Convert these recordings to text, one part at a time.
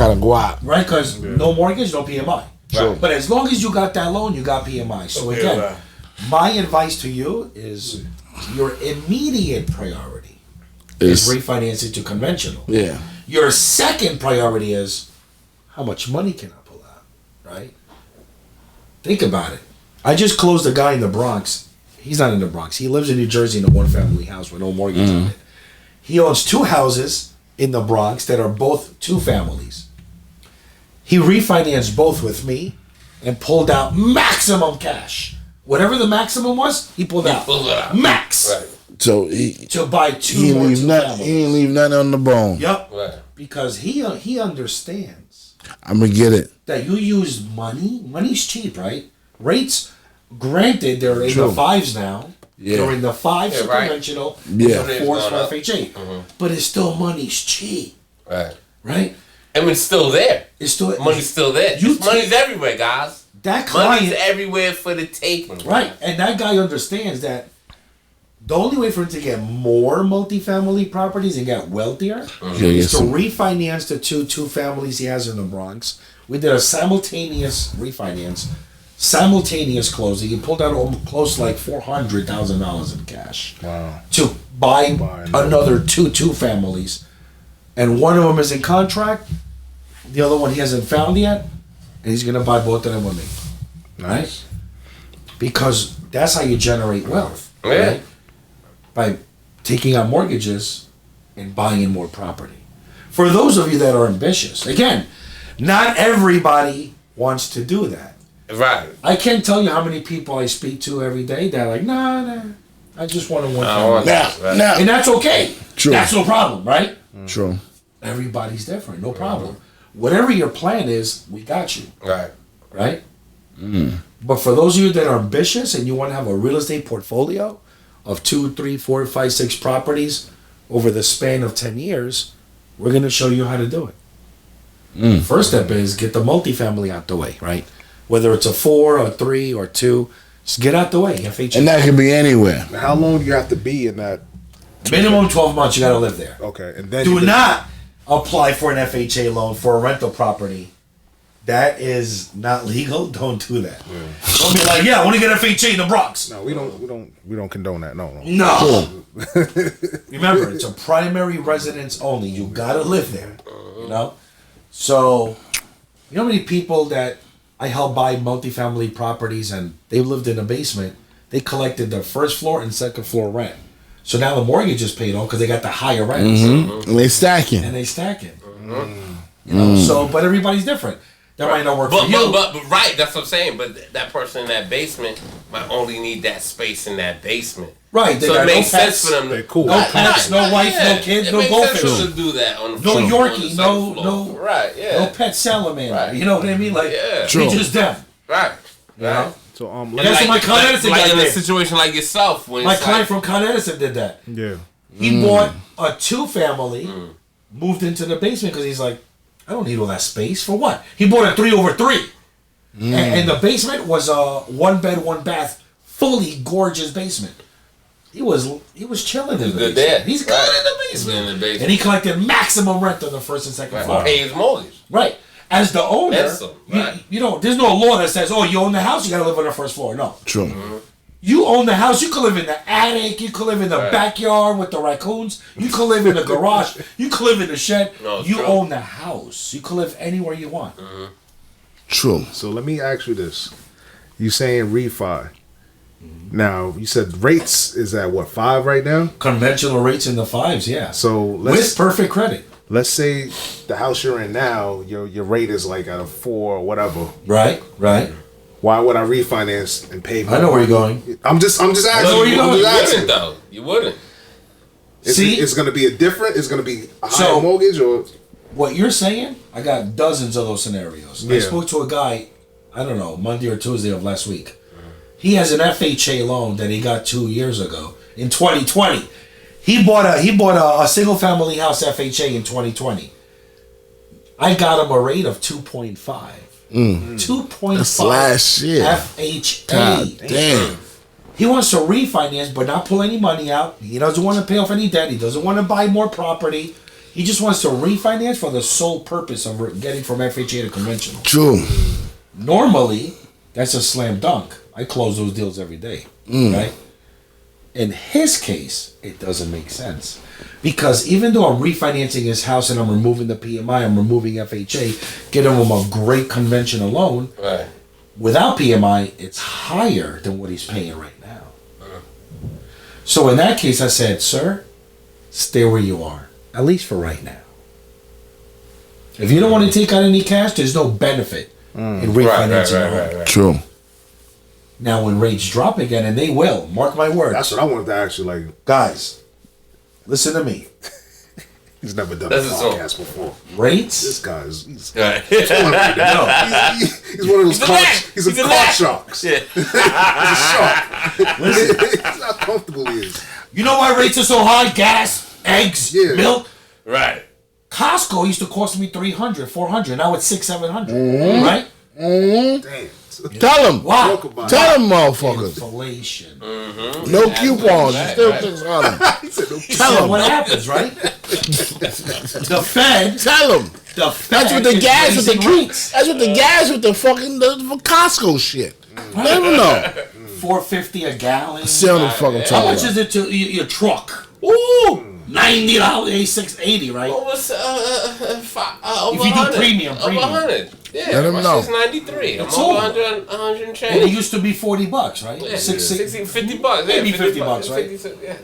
kind of guap. Right, because no mortgage, no PMI. Sure. But as long as you got that loan, you got PMI. So again, my advice to you is your immediate priority is refinancing to conventional. Yeah. Your second priority is how much money can I pull out, right? Think about it. I just closed a guy in the Bronx. He's not in the Bronx. He lives in New Jersey in a one-family house with no mortgage on it. He owns 2 houses in the Bronx that are both 2 families. He refinanced both with me and pulled out maximum cash. Whatever the maximum was, he pulled out. Max. Right. So to buy 2 more families. He ain't leave nothing on the bone. Yep. Right. Because he understands. I'm gonna get it. That you use money. Money's cheap, right? Rates, granted, they're in True. the 5s now. Yeah. They're in the 5s for right. conventional. Yeah. The 4s for FHA. But it's still money's cheap. Right. Right? And it's still there. It's still Money's still there. Money's everywhere, guys. That client, money's everywhere for the taking. Right. And that guy understands that the only way for him to get more multifamily properties and get wealthier is to refinance the two families he has in the Bronx. We did a simultaneous refinance, simultaneous closing. He pulled out close to like $400,000 in cash. Wow. To buy another two families. And one of them is in contract. The other one he hasn't found yet. And he's going to buy both of them with me. Nice. Right? Because that's how you generate wealth. Right? By taking out mortgages and buying more property. For those of you that are ambitious, again, not everybody wants to do that. Right. I can't tell you how many people I speak to every day that are like, nah, I just want to one family. Now, and that's okay. True. That's no problem, right? True. Everybody's different, no problem. Whatever your plan is, we got you. Right. Right? But for those of you that are ambitious and you want to have a real estate portfolio of 2, 3, 4, 5, 6 properties over the span of 10 years, we're going to show you how to do it. First step is get the multifamily out the way, right? Whether it's a 4 or 3 or 2, just get out the way. FHA. And that can be anywhere. How long do you have to be in that? Minimum 12 months, you got to live there. Okay, and then Do not apply for an FHA loan for a rental property. That is not legal. Don't do that. Don't be like, I want to get FHA in the Bronx. No, we don't condone that. No. Remember, it's a primary residence only. You gotta live there. You know. So, you know how many people that I help buy multifamily properties and they lived in a basement. They collected the first floor and second floor rent. So now the mortgage is paid off because they got the higher rents. And they stacking. You know. So, but everybody's different. That might not work for you. But right, that's what I'm saying. But that person in that basement might only need that space in that basement. Right. So it makes sense for them. They're cool. No pets, no wife, no kids, no goldfish. It makes sense to do that on the no floor, Yorkie, on the floor. Right, no pet salamander. Right. You know what I mean? Like, Yeah. they just them. Right. You know? So That's what my Con Edison guy in a did. situation like yourself, when My client from Con Edison did that. Yeah. He bought a 2-family, moved into the basement because he's like, I don't need all that space for what? He bought a 3/3, and the basement was a 1-bed, 1-bath, fully gorgeous basement. He was chilling in the basement. There. He's good in the basement. And he collected maximum rent on the first and second floor. Pay his mortgage. Right. As the owner, Right. you know, there's no law that says, oh, you own the house, you got to live on the first floor. No. True. You own the house, you could live in the attic, you could live in the backyard with the raccoons, you could live in the garage, you could live in the shed. You own the house. You could live anywhere you want. True. So let me ask you this. You saying refi. Now, you said rates is at what, 5 right now? Conventional rates in the 5s, yeah. So with perfect credit. Let's say the house you're in now, your rate is like at a 4 or whatever. Right. Why would I refinance and pay more? I know where you're going. I'm just asking. I know where you're going. You wouldn't, though. You wouldn't. It's going to be it's going to be a higher mortgage or? What you're saying, I got dozens of those scenarios. I spoke to a guy, I don't know, Monday or Tuesday of last week. He has an FHA loan that he got 2 years ago in 2020. He bought a single family house FHA in 2020. I got him a rate of 2.5. 2.5. That's last year. FHA. God damn. He wants to refinance but not pull any money out. He doesn't want to pay off any debt. He doesn't want to buy more property. He just wants to refinance for the sole purpose of getting from FHA to conventional. True. Normally, that's a slam dunk. I close those deals every day, right? In his case, it doesn't make sense. Because even though I'm refinancing his house and I'm removing the PMI, I'm removing FHA, getting him a great conventional loan, Right. without PMI, it's higher than what he's paying right now. So in that case, I said, sir, stay where you are, at least for right now. If you don't want to take out any cash, there's no benefit in refinancing your home. True. Now, when rates drop again, and they will, mark my words. That's what I wanted to ask you. Like, Guys, listen to me. he's never done That's a his podcast before. Rates? This guy is he's Right. he's one of those he's a card sharks. Yeah. He's a shark. Listen, that's how comfortable he is. You know why rates are so high? Gas, eggs, Yeah. milk. Right. Costco used to cost me $300, $400. Now it's $600, $700. Right? Damn. Tell him. Why? Talk about Tell him, motherfuckers. Inflation. No coupons. Right, Still right. 600. He said no. Tell So him. what happens, right? The Fed. Tell him. The Fed That's what the is gas with the raising rates. That's what the gas with the fucking the Costco shit. Let him know. $4.50 a gallon. See what the fuck I'm How talking much about. is it to your truck? Ooh, $90, $680, right? What was over If you do 100? premium. Over 100. Yeah, Let him my know. shit's 93. I'm It's over over. 100 and And change. it used to be $40, right? Yeah, 60. 50 bucks. Maybe Yeah, 50 bucks, right? 50, yeah.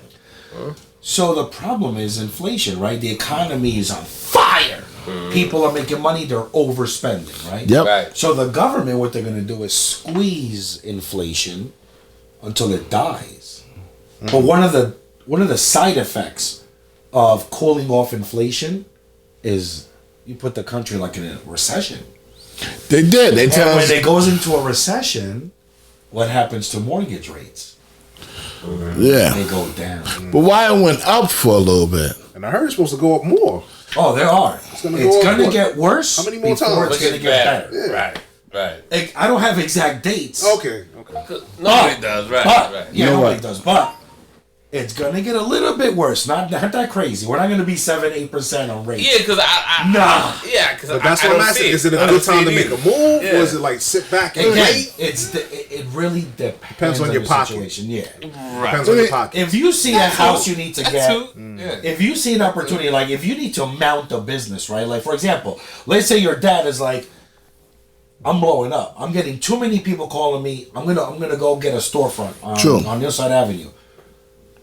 So the problem is inflation, right? The economy is on fire. People are making money, they're overspending, right? Yep. Right. So the government, what they're going to do is squeeze inflation until it dies. But one of the side effects of cooling off inflation is you put the country like in a recession. They did. They And tell when us. it goes into a recession, what happens to mortgage rates? Yeah. They go down. But why it went up for a little bit? And I heard it's supposed to go up more. Oh, there are. It's gonna going go up to what? get worse. How many more before times? It's going to get better. Yeah. Right. Right. I don't have exact dates. Okay. Nobody does. Right. But, Right. yeah, You know nobody what? does. But it's going to get a little bit worse. Not that crazy. We're not going to be 7-8% on rates. Yeah, because I Nah. Yeah, because But that's I what I'm don't asking. see Is it a I good don't see time to it make either. a move, Yeah. or is it like sit back and Again, wait? it really depends on your the pocket. situation. Yeah. Right. Depends on your pocket. If you see a house you need to get, Yeah. if you see an opportunity, like if you need to mount a business, right? Like for example, let's say your dad is like, I'm blowing up. I'm getting too many people calling me. I'm gonna go get a storefront True. on Hillside Avenue.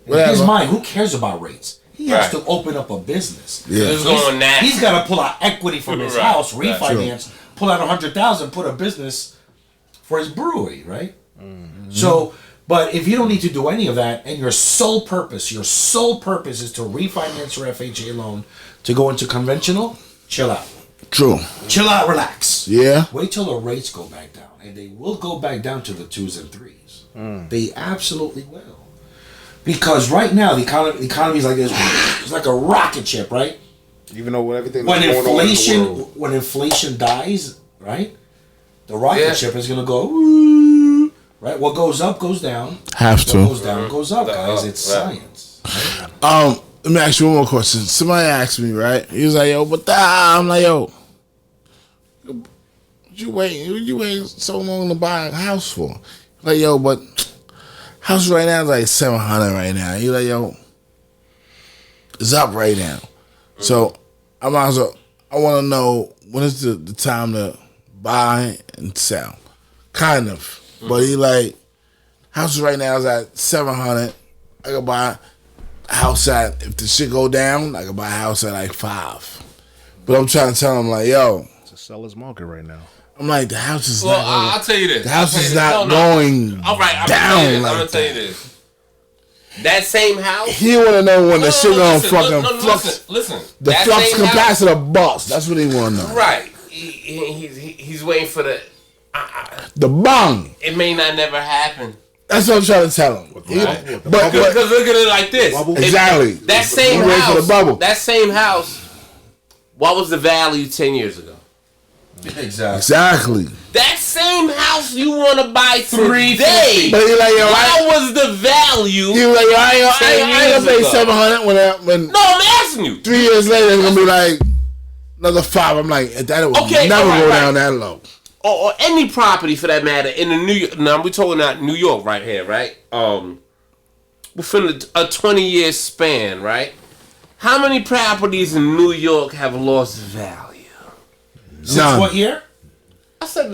In Whatever. his mind, who cares about rates? He has Right. to open up a business. Yeah. It's going natural. He's got to pull out equity from his Right, house, right. refinance, pull out 100,000, put a business for his brewery, right? So, but if you don't need to do any of that, and your sole purpose is to refinance your FHA loan to go into conventional, chill out, True. chill out, relax. Yeah. Wait till the rates go back down, and they will go back down to the 2s and 3s. They absolutely will. Because right now the economy is like this. It's like a rocket ship, right? Even though everything When that's going on in the world. when inflation dies, right? The rocket Yeah. ship is gonna go, woo, right? What goes up goes down. Have What to. goes down goes up, guys. It's Right. science. Let me ask you one more question. Somebody asked me, right? He was like, yo, but I'm like, yo, what you waiting so long to buy a house for? Like, yo, but house right now is like 700 right now. He like, yo, it's up right now. So I might as well, I want to know when is the time to buy and sell. Kind of. But he like, house right now is at 700. I could buy a house at, if the shit go down, I could buy a house at like 5. But I'm trying to tell him like, yo, It's a seller's market right now. I'm like, the house is Well, not I'll tell you this. the house I'll tell is you this. not No, going All right, I'm down like I'm gonna tell you that. this. That same house. He want to know when the shit gonna fucking flux. Listen. The That flux same house- capacitor bust. That's what he want to know. Right. He's waiting for the. The bong. It may not never happen. That's what I'm trying to tell him. Right. But Because look at it like this. Bubble? Exactly. That same You wait for house. the bubble. That same house. What was the value 10 years ago? Exactly. That same house you want to buy $350. today. But you're like, yo, What was the value? you like, yo, I 10 ain't gonna pay years ago. $700 when No, I'm asking you. 3 years later it's gonna be like another $5. I'm like, that will Okay, never alright, go right. down that low. Or any property for that matter in the New York. Now we're talking about New York right here, right? Within a 20-year span, right? How many properties in New York have lost value? Since None. what year? I said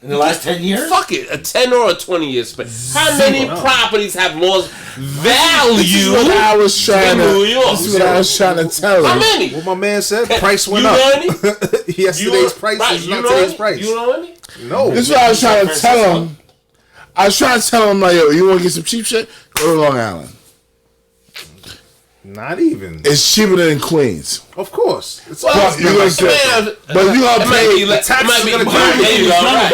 In the last 10 years? fuck it, a 10 or a 20-year span. How many properties have lost value This is what I was trying in to. New York? This is what I was trying to tell How him. many? What my man said, price went You up. know any? Yesterday's price right, is you not know today's any? price. You know any? No. This is what I was trying to tell him. I was trying to tell him, like, yo, you want to get some cheap shit? Go to Long Island. Not even. It's cheaper than in Queens. Of course. It's Well, But you gonna man, but you gonna pay. taxes are gonna there you go, right.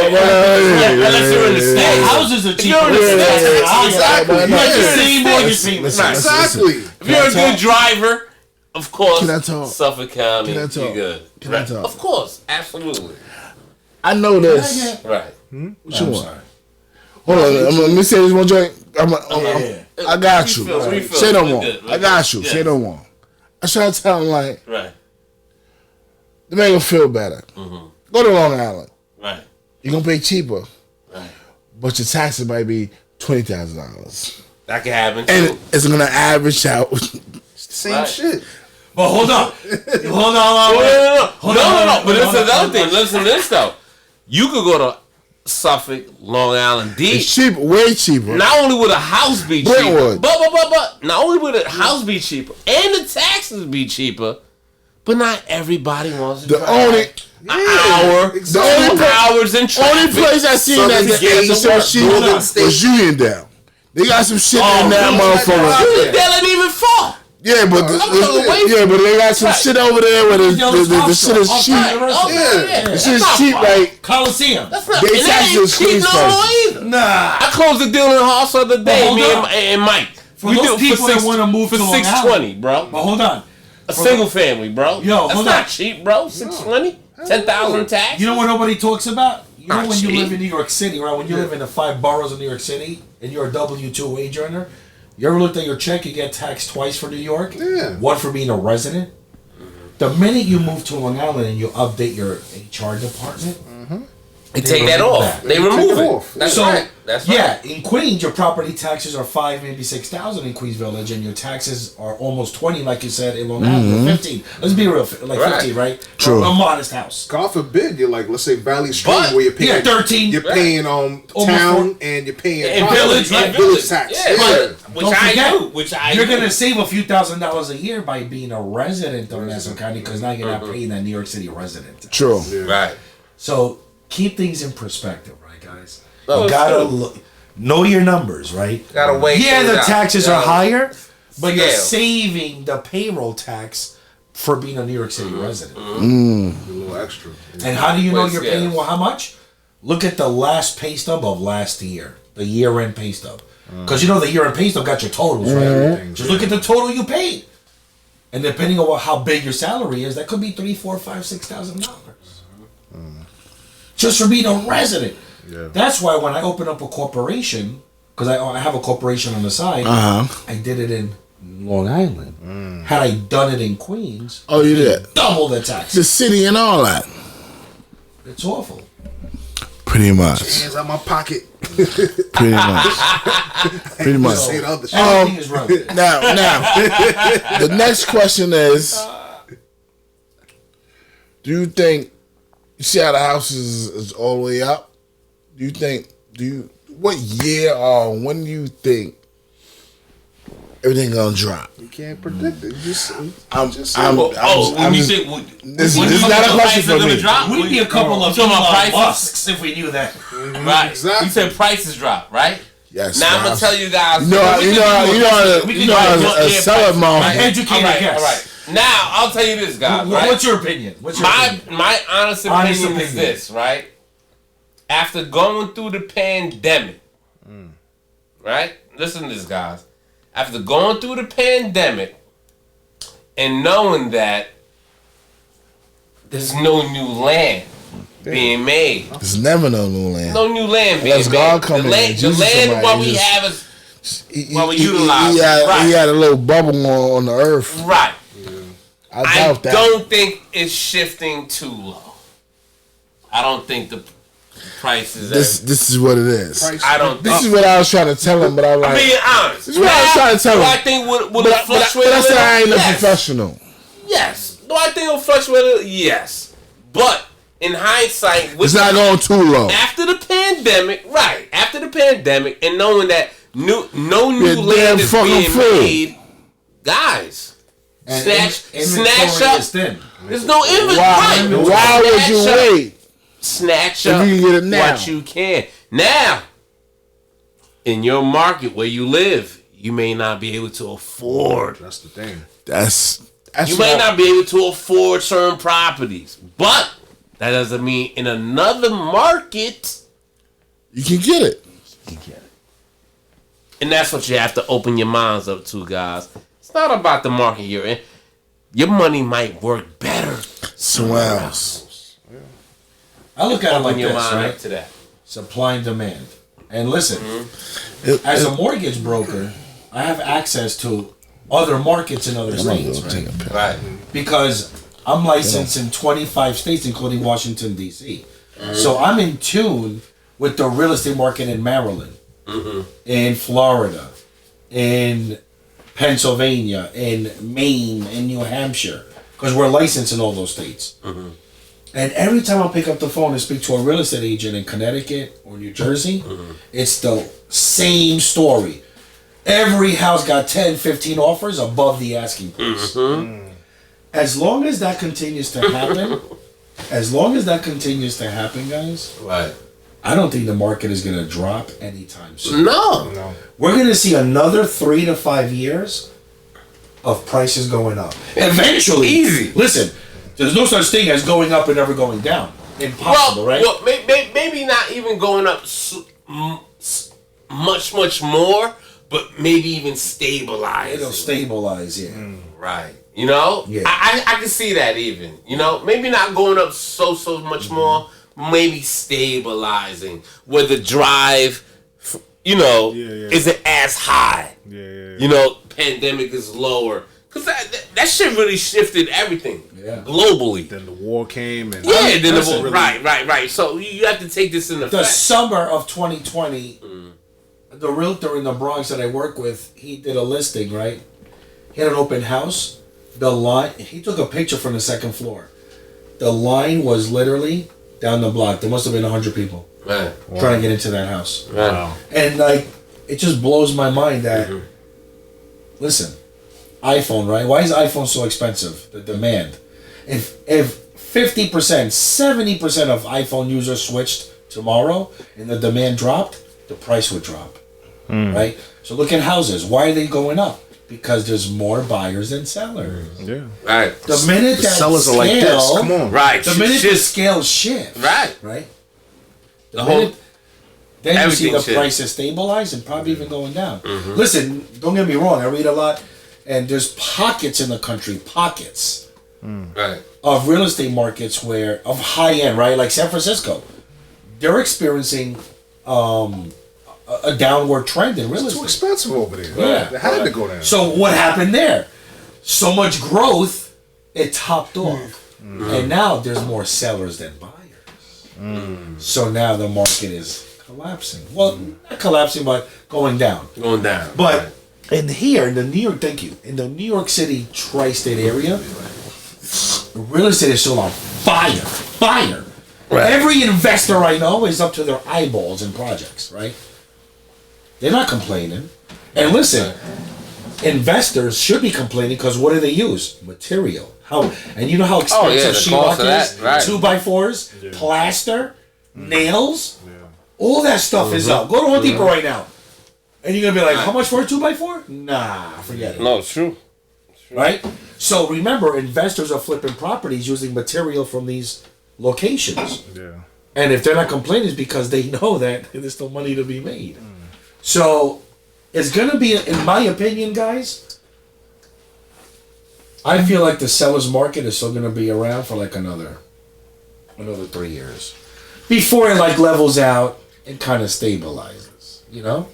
Unless you're in the States. Houses are If you're in cheaper. the States, Exactly. You got the same Yeah. mortgage payments. Right. Exactly. If you're a good driver, of course, Can I talk? Suffolk County, Can I talk? you're good. Can I Right. talk? Of course, absolutely. I know this. Right. What you want? Hold on. Let me say this one joint. I got you. Refill. Say no We're more. good. I got you. Yeah. Say no more. I was trying to tell him, like, Right. to make him feel better. Go to Long Island. Right. You're going to pay cheaper, Right. but your taxes might be $20,000. That can happen too. And it's going to average out. Same Right. shit. But hold on. Hold on. No. But this is another thing. Listen to this though. You could go to Suffolk, Long Island, D. It's cheap, way cheaper. Not only would a house be cheaper, Brentwood. but not only would a house be cheaper and the taxes be cheaper, but not everybody wants to The drive only an hour, exactly. 2 hours in traffic. only place I seen that Southern Gate, that's so cheap Golden State. was Uniontown. They got some shit in that really? motherfucker. That ain't even far. Yeah, but but they got some shit over there where the shit is cheap. The shit is cheap, like Coliseum. That's not, They and that tax ain't those cheap Queens no prices. more either. Nah. I closed the deal in the house the other day, hold me on. and Mike. For those people that wanna move for to Long $620, bro. But hold on. A single family, bro. Yo, that's hold not on. cheap, bro. $620, 10,000 tax. You know what nobody talks about? You know Not when you cheap. live in New York City, right? When you live in the 5 boroughs of New York City and you're a W-2 wage earner, you ever looked at your check? You get taxed twice for New York. Yeah. One for being a resident. The minute you move to Long Island and you update your HR department, They take that off. that. They They remove take it it. off. That's so right. That's right. yeah, in Queens, your property taxes are 5, maybe 6,000 in Queens Village, and your taxes are almost 20, like you said, in Long Island, 15. Let's be real, like Right. 15, right? True. A modest house. God forbid you're like, let's say Valley Stream, But- where you're paying, Yeah, 13. you're paying Almost town four- and you're paying In property, village, right? village tax. Yeah, Yeah. Which Don't I forget, do. Which I You're do. gonna save a few $1,000s a year by being a resident of Nassau County because now you're not paying that New York City resident tax. true. Right. So keep things in perspective, right, guys? No, You it's gotta true. know your numbers, right? Gotta weigh Yeah, things the out. taxes are Gotta higher, but you're scale. saving the payroll tax for being a New York City resident. A little extra. And how do you know Weigh you're scales. paying how much? Look at the last pay stub of last year, the year-end pay stub, because you know the year-end pay stub got your totals, right? Everything. Just look at the total you paid, and depending on how big your salary is, that could be $3,000, $4,000, $5,000, $6,000, just for being a resident. Yeah. That's why when I open up a corporation, because I have a corporation on the side, I did it in Long Island. Had I done it in Queens, Oh, you did. double the tax. The city and all that. It's awful. Pretty much. Hands out my pocket. Pretty much. Pretty much. Say the other shit. Everything is relevant. Now, the next question is: do you think you see how the house is all the way up? Do you think? What year or when do you think everything gonna drop? You can't predict it. You just, I'm just just- This is not a question for me. We'd be a couple of talking about Elon prices? Musks if we knew that. Right. Exactly. You said prices drop, right? Yes. Now I'm gonna tell you guys. You know, a seller market. Educated guess. All right. Now I'll tell you this, guys. Right? What's your opinion? What's your opinion? My honest opinion is opinion. this, right? After going through the pandemic, right? Listen to this, guys. After going through the pandemic and knowing that there's no new land being made. There's never no new land. No new land being Unless made. God come the in land, and the Jesus land somebody, what he we just- have is He, Well, we he- utilize he it, had, right. he had a little bubble on the earth. right. I I doubt that. don't think it's shifting too low. I don't think the prices. This is what it is. I don't. This is what I was trying to tell him, but I'm like, I'm being honest. This is what I was trying to tell Do him. I think will but, it but, fluctuate? but I said I ain't no Yes. professional. Yes. Do I think it'll fluctuate? Yes. But in hindsight, It's not going too low. after the pandemic, right? After the pandemic, and knowing that no new You're land damn is fucking being fool. made, guys, And snatch inventory up. is thin. There's no inventory. Why, Right. why would you Snatch up. wait? Snatch If up you can get it now. what you can. Now, in your market where you live, you may not be able to afford. That's the thing. That's You may not be able to afford certain properties, but that doesn't mean in another market you can get it. you get it. And that's what you have to open your minds up to, guys. It's not about the market you're in. Your money might work better Somewhere else. I look at it open like your this, mind right? up to that. Supply and demand. And listen, It- as a mortgage broker, I have access to other markets in other I'm gonna states, go right? take a pill. Right. Because I'm licensed in 25 states, including Washington, D.C. So I'm in tune with the real estate market in Maryland, in Florida, in Pennsylvania, in Maine, in New Hampshire, because we're licensed in all those states. And every time I pick up the phone and speak to a real estate agent in Connecticut or New Jersey, it's the same story. Every house got 10, 15 offers above the asking price. As long as that continues to happen, guys, Right. I don't think the market is going to drop anytime soon. No. No. We're going to see another 3 to 5 years of prices going up. Eventually. Easy. Listen, there's no such thing as going up and never going down. Impossible, right? Well, maybe not even going up much more, but maybe even stabilizing. It'll stabilize, yeah. Right. You know? Yeah. I can see that even. You know? Maybe not going up so much more, maybe stabilizing. Where the drive, isn't as high. Yeah. You know, pandemic is lower. Because that shit really shifted everything. Yeah. Globally. Then the war came and Yeah, then Listen, right. So you have to take this in The effect. summer of 2020, the realtor in the Bronx that I work with, he did a listing, right? He had an open house. The line, he took a picture from the second floor. The line was literally down the block. There must have been 100 people Right. trying to get into that house. Right. And like, it just blows my mind that, listen, iPhone, right? Why is iPhone so expensive? The demand. If 50%, 70% of iPhone users switched tomorrow and the demand dropped, the price would drop. Right? So look at houses. Why are they going up? Because there's more buyers than sellers. yeah. Right. The minute The that sellers are like this. scale- Come on. Right. The minute the Shit. scale shift. Right. Right? The whole Then you see everything the shifts. prices stabilize and probably even going down. Listen, don't get me wrong. I read a lot, and there's pockets in the country, pockets right. of real estate markets where of high end, right? Like San Francisco, they're experiencing a downward trend in real It's too estate. expensive over there. Yeah. It had to go down. So what happened there? So much growth, it topped off, and now there's more sellers than buyers. So now the market is collapsing. Well, not collapsing, but going down. Going down. But in here, in the New York, thank you, in the New York City tri-state area, real estate is still on fire. Fire. Right. Every investor I know is up to their eyeballs in projects, right? They're not complaining. And listen, investors should be complaining because what do they use? Material. And you know how expensive the cost sheetrock of that, is? right. 2x4s, plaster, nails, all that stuff is up. Go to Home Depot right now. And you're gonna be like, how much for a 2x4? Nah, forget it. No, it's true. Right? So remember, investors are flipping properties using material from these locations. Yeah. And if they're not complaining, it's because they know that there's still money to be made. So it's gonna be, in my opinion, guys, I feel like the seller's market is still gonna be around for like another another 3 years before it like levels out and kind of stabilizes, you know?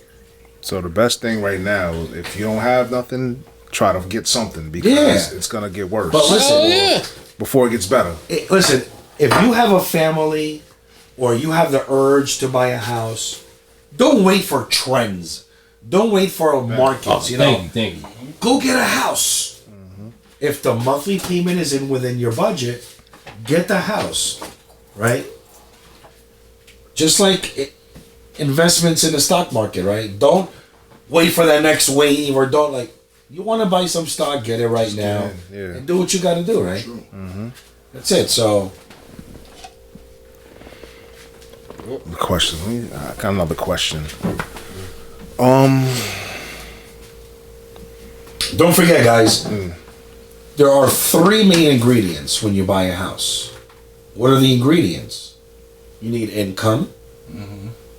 So the best thing right now, if you don't have nothing, try to get something because it's gonna get worse. But listen, before it gets better. Listen, if you have a family or you have the urge to buy a house, don't wait for trends. Don't wait for markets, you know? Thank you. Go get a house. If the monthly payment is within your budget, get the house, right? Just like investments in the stock market, right? Don't wait for that next wave, or don't like, you want to buy some stock, get it right now, and do what you got to do, right? That's it. So, The question. I got another question. don't forget, guys, there are 3 main ingredients when you buy a house. What are the ingredients? You need income,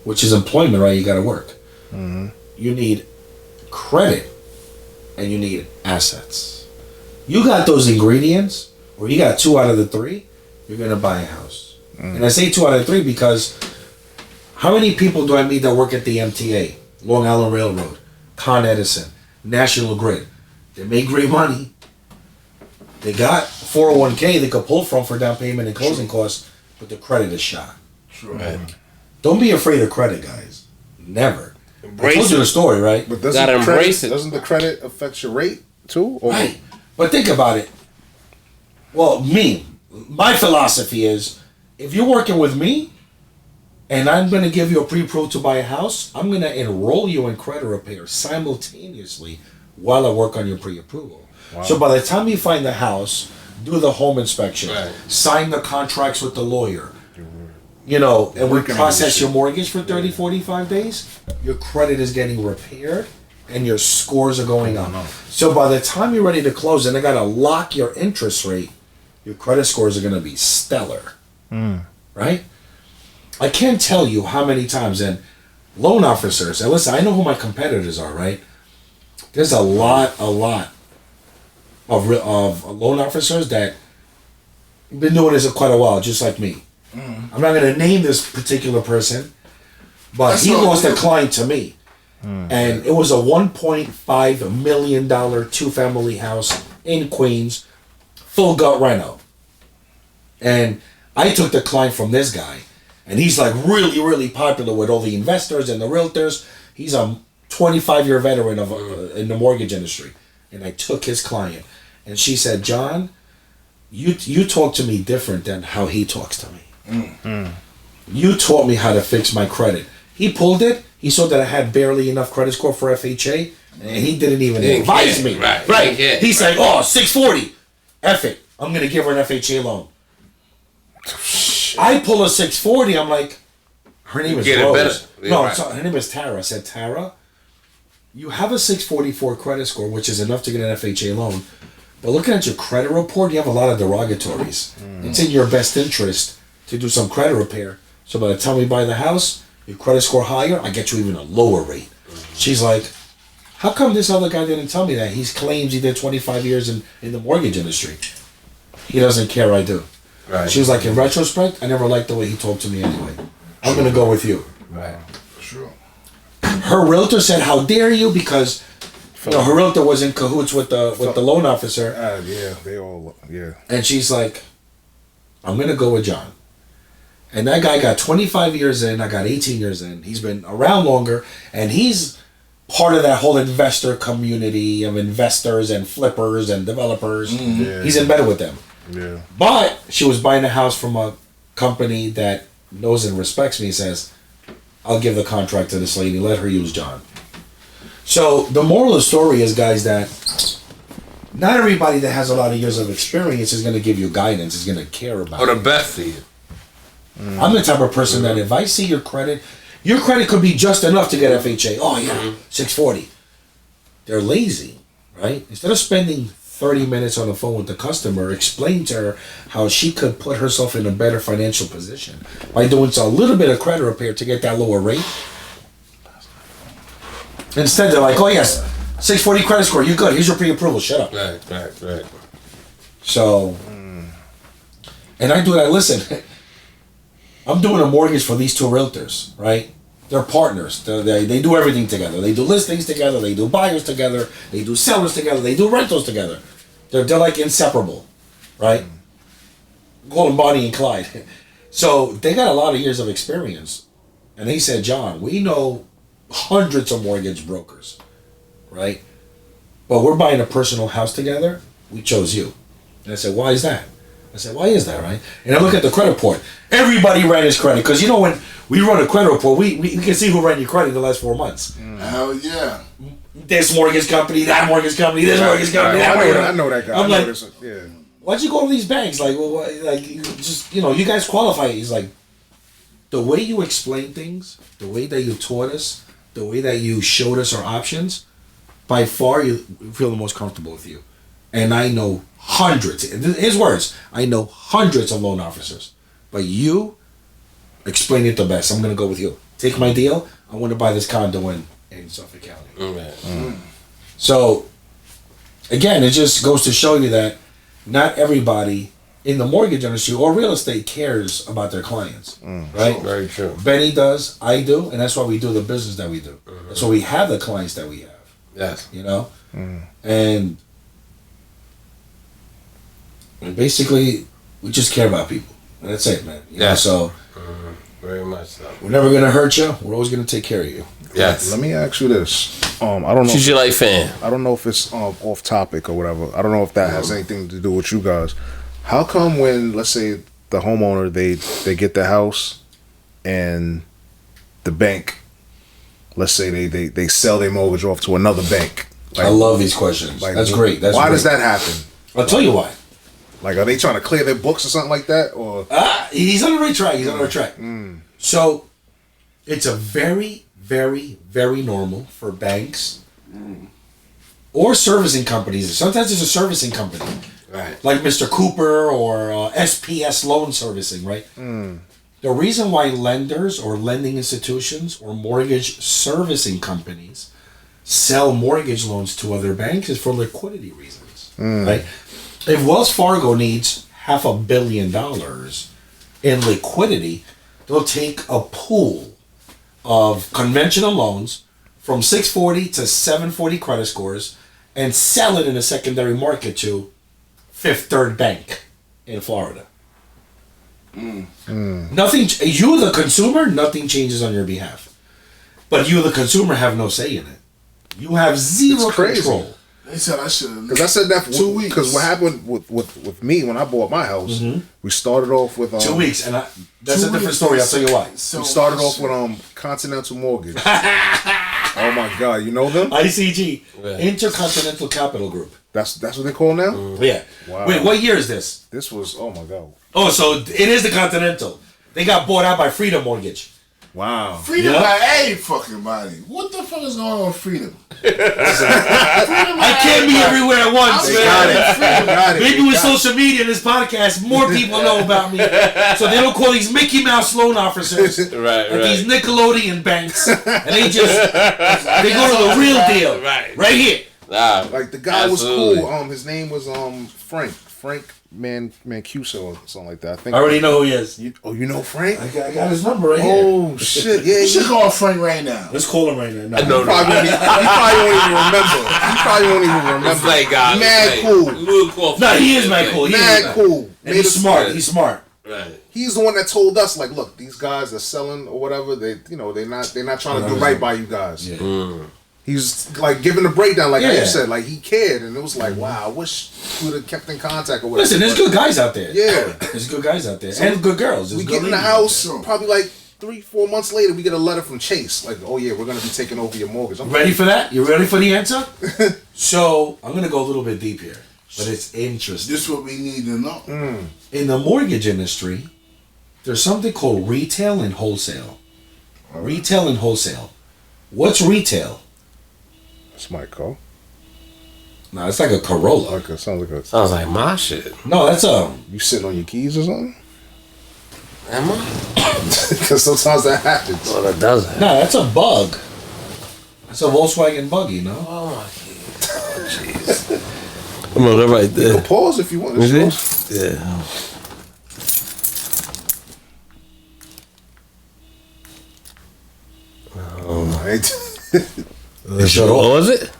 which is employment, right? You got to work. You need credit, and you need assets. You got those ingredients, or you got 2 out of the 3, you're going to buy a house. And I say 2 out of 3 because how many people do I meet that work at the MTA, Long Island Railroad, Con Edison, National Grid? They make great money. They got 401k they could pull from for down payment and closing costs, but the credit is shot. Right. Don't be afraid of credit, guys. Never. I Embrace told you it. the story, right? But Gotta embrace it. Doesn't the credit affect your rate too? Or Right. But think about it. Well, my philosophy is, if you're working with me and I'm going to give you a pre-approval to buy a house, I'm going to enroll you in credit repair simultaneously while I work on your pre-approval. So by the time you find the house, do the home inspection, sign the contracts with the lawyer, you know, and we process your mortgage for 30, 45 days, your credit is getting repaired and your scores are going up. So by the time you're ready to close and they got to lock your interest rate, your credit scores are going to be stellar. Right? I can't tell you how many times, and loan officers, and listen, I know who my competitors are, right? There's a lot of loan officers that been doing this for quite a while, just like me. I'm not going to name this particular person, but he lost a client to me. And it was a $1.5 million 2-family house in Queens, full gut reno. And I took the client from this guy, and he's like really, really popular with all the investors and the realtors. He's a 25-year veteran of in the mortgage industry. And I took his client, and she said, "John, you talk to me different than how he talks to me. You taught me how to fix my credit." He pulled it. He saw that I had barely enough credit score for FHA, and he didn't even advise me. Right. He's like, "Oh, 640. F it. I'm going to give her an FHA loan." I pull a 640. I'm like, her name is Rose. Her name is Tara. I said, "Tara, you have a 644 credit score, which is enough to get an FHA loan. But looking at your credit report, you have a lot of derogatories. It's in your best interest to do some credit repair. So by the time we buy the house, your credit score higher, I get you even a lower rate." She's like, "How come this other guy didn't tell me that? He claims he did 25 years in the mortgage industry." He doesn't care, I do. Right. She was like, "In retrospect, I never liked the way he talked to me anyway. I'm going to go with you." Right. Sure. Her realtor said, "How dare you?" Because her realtor was in cahoots with the loan officer. And she's like, "I'm going to go with John." And that guy got 25 years in. I got 18 years in. He's been around longer, and he's part of that whole investor community of investors and flippers and developers. He's embedded with them. Yeah. But she was buying a house from a company that knows and respects me. Says, "I'll give the contract to this lady. Let her use John." So the moral of the story is, guys, that not everybody that has a lot of years of experience is going to give you guidance, is going to care about Or it. the best for you. I'm the type of person that if I see your credit could be just enough to get FHA. Oh yeah, 640. They're lazy, right? Instead of spending 30 minutes on the phone with the customer, explain to her how she could put herself in a better financial position by doing a little bit of credit repair to get that lower rate. Instead, they're like, "Oh yes, 640 credit score, you good? Here's your pre-approval. Shut up." Right. So, and I do that. Listen, I'm doing a mortgage for these two realtors, right? They're partners. They do everything together. They do listings together. They do buyers together. They do sellers together. They do rentals together. They're like inseparable, right? Call them Bonnie and Clyde. So they got a lot of years of experience. And he said, John, we know hundreds of mortgage brokers, right? But we're buying a personal house together. We chose you. And I said, why is that? I said, why is that, right? And I look at the credit report. Everybody ran his credit. Because, when we run a credit report, we can see who ran your credit in the last 4 months. Hell yeah. This mortgage company, that mortgage company, this mortgage company, that mortgage company. I know that guy. I'm like, yeah. Why'd you go to these banks? Like, you guys qualify. He's like, the way you explain things, the way that you taught us, the way that you showed us our options, by far you feel the most comfortable with you. And I know hundreds, his words, I know hundreds of loan officers. But you explain it the best. I'm going to go with you. Take my deal. I want to buy this condo in Suffolk County. So, again, it just goes to show you that not everybody in the mortgage industry or real estate cares about their clients, right? Very true. Benny does, I do, and that's why we do the business that we do. That's why we have the clients that we have. Yes. And basically, we just care about people. And that's it, man. You know, so very much so. we're never gonna hurt you. We're always gonna take care of you. Yes. Let me ask you this. I don't know. She's your life fan. I don't know if it's off topic or whatever. I don't know if that has anything to do with you guys. How come when, let's say, the homeowner they get the house and the bank, let's say they sell their mortgage off to another bank? I love these questions. That's great. Why does that happen? I'll tell you why. Like, are they trying to clear their books or something like that? Or he's on the right track. He's on the right track. So, it's a very, very, very normal for banks or servicing companies. Sometimes it's a servicing company, right? Like Mr. Cooper or SPS Loan Servicing, right? The reason why lenders or lending institutions or mortgage servicing companies sell mortgage loans to other banks is for liquidity reasons, right? If Wells Fargo needs $500 million in liquidity, they'll take a pool of conventional loans from 640 to 740 credit scores and sell it in a secondary market to Fifth Third Bank in Florida. Nothing. You, the consumer, nothing changes on your behalf, but you, the consumer, have no say in it. You have zero control. They said I should have. Because I said that for 2 weeks. Because what happened with me when I bought my house, we started off with 2 weeks, and that's 2 a different weeks. story. I'll tell you why. So we started off with Continental Mortgage. Oh my God, you know them? ICG, Intercontinental Capital Group. That's what they call now. Yeah. Wow. Wait, what year is this? This was, oh my God. Oh, so it is the Continental. They got bought out by Freedom Mortgage. Wow. Freedom Yep. by a fucking body. What the fuck is going on with Freedom? I can't be everywhere at once, I'm man. Freedom. Got it. Maybe They with got it. social media and this podcast, more people know about me. So they don't call these Mickey Mouse loan officers Right, and these Nickelodeon banks. And they go to the real deal. Right here. Nah, Like the guy absolutely. was cool. His name was Frank Mancuso or something like that. I think. I already know who he is. You know Frank? I got his number right here. Oh shit! Yeah, You should call Frank right now. Let's call him right now. No, He probably won't even remember. It's like God. Mad cool. No, he is mad cool. He is Mad cool. And he's smart. He's smart. Right. He's the one that told us, like, look, these guys are selling or whatever. They're not trying to do right by you guys. Yeah. He's like giving a breakdown, like Yeah. you said, like he cared, and it was like, wow, I wish we would have kept in contact or whatever. Listen, there's good guys out there. Yeah. There's good guys out there. And good girls. There's We good get in the ladies out house, there. probably like 3-4 months later, we get a letter from Chase, like, oh yeah, we're gonna be taking over your mortgage. I'm Ready for that? You ready for the answer? So, I'm going to go a little bit deep here, but it's interesting. This is what we need to know. In the mortgage industry, there's something called retail and wholesale. Retail and wholesale. What's retail? That's my call. No, it's like a Corolla. Like it sounds like Sounds like my shit. No, that's a... you sitting on your keys or something. Am I? Because sometimes that happens. Well, that doesn't. No, that's a bug. That's a Volkswagen Buggy, no? Oh my God. Oh, jeez. I'm gonna go right You there. can pause if you want. Is to. it? Yeah. Ain't Shut What up. was it?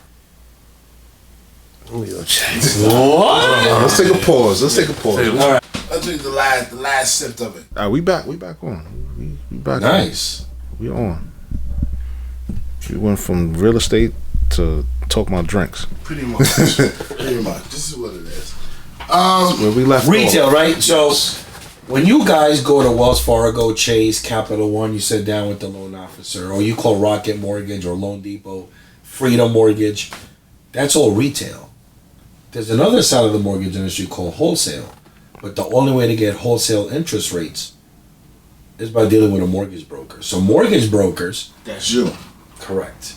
Let me go check. What? Let's take a pause. Let's take a pause. All right. I drink the last sip of it. We back. We back on. We back. Nice. On. We on. We went from real estate to talk about drinks. Pretty much. Pretty much. This is what it is. Where we left Retail, off. right? So when you guys go to Wells Fargo, Chase, Capital One, you sit down with the loan officer, or you call Rocket Mortgage or Loan Depot, Freedom Mortgage. That's all retail. There's another side of the mortgage industry called wholesale. But the only way to get wholesale interest rates is by dealing with a mortgage broker. So mortgage brokers, That's you. correct.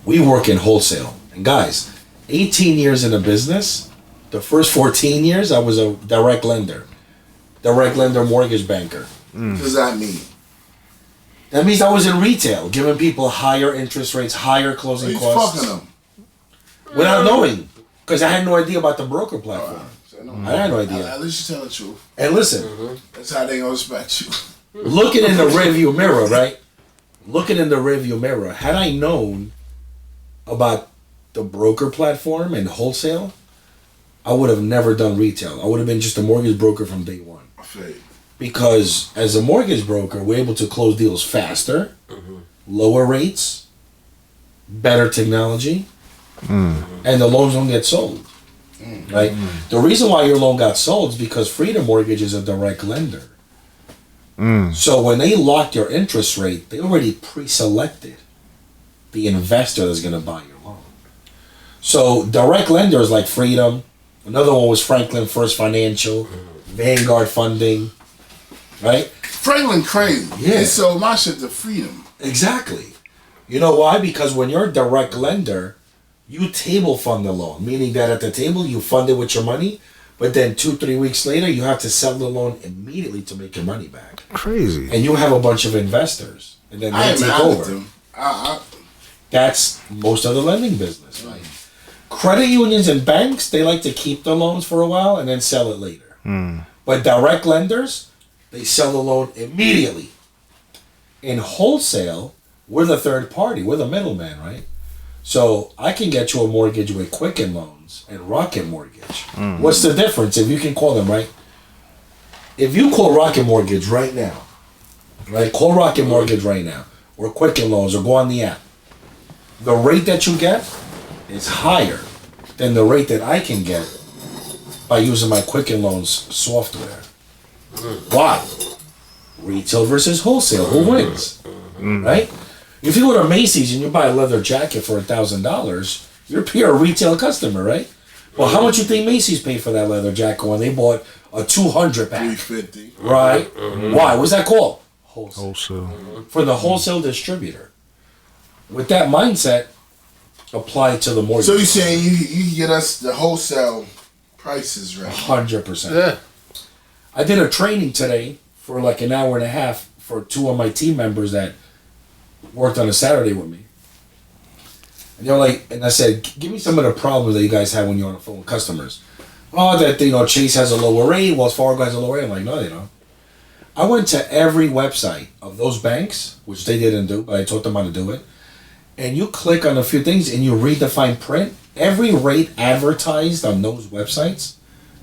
We work in wholesale. And guys, 18 years in a business, the first 14 years I was a direct lender mortgage banker. What does that mean? That means I was in retail, giving people higher interest rates, higher closing He's costs. fucking them. Without knowing. Because I had no idea about the broker platform. I had no idea. At least you tell the truth. And listen, That's how they gonna respect you. looking in the rearview mirror, right? Looking in the rearview mirror, had I known about the broker platform and wholesale, I would have never done retail. I would have been just a mortgage broker from day one. I feel you. Because as a mortgage broker, we're able to close deals faster, lower rates, better technology, and the loans don't get sold. Right? The reason why your loan got sold is because Freedom Mortgage is a direct lender. So when they locked your interest rate, they already pre-selected the investor that's going to buy your loan. So direct lenders like Freedom, another one was Franklin First Financial, Vanguard Funding, right? Franklin crazy. Yeah. He sold my shit to Freedom. Exactly. You know why? Because when you're a direct lender, you table fund the loan, meaning that at the table you fund it with your money, but then 2-3 weeks later you have to sell the loan immediately to make your money back. Crazy. And you have a bunch of investors, and then I they ain't take mad at over. them. That's most of the lending business, right? Credit unions and banks, they like to keep the loans for a while and then sell it later. But direct lenders, they sell the loan immediately. In wholesale, we're the third party. We're the middleman, right? So I can get you a mortgage with Quicken Loans and Rocket Mortgage. What's the difference if you can call them, right? If you call Rocket Mortgage right now, right? Call Rocket Mortgage right now, or Quicken Loans, or go on the app. The rate that you get is higher than the rate that I can get by using my Quicken Loans software. Why? Retail versus wholesale. Who wins? Right? If you go to Macy's and you buy a leather jacket for $1,000, you're a pure retail customer, right? Well, how much you think Macy's paid for that leather jacket when they bought a 200 pack? $350. Right? Why? What's that called? Wholesale. Also, For the wholesale distributor. With that mindset, apply it to the mortgage. So you're saying you can get us the wholesale prices, right? 100%. Yeah. I did a training today for like an hour and a half for 2 of my team members that worked on a Saturday with me. And they're like, and I said, give me some of the problems that you guys have when you're on the phone with customers. Oh, that, Chase has a lower rate, Wells Fargo has a lower rate. I'm like, no, they don't. I went to every website of those banks, which they didn't do, but I taught them how to do it. And you click on a few things and you read the fine print. Every rate advertised on those websites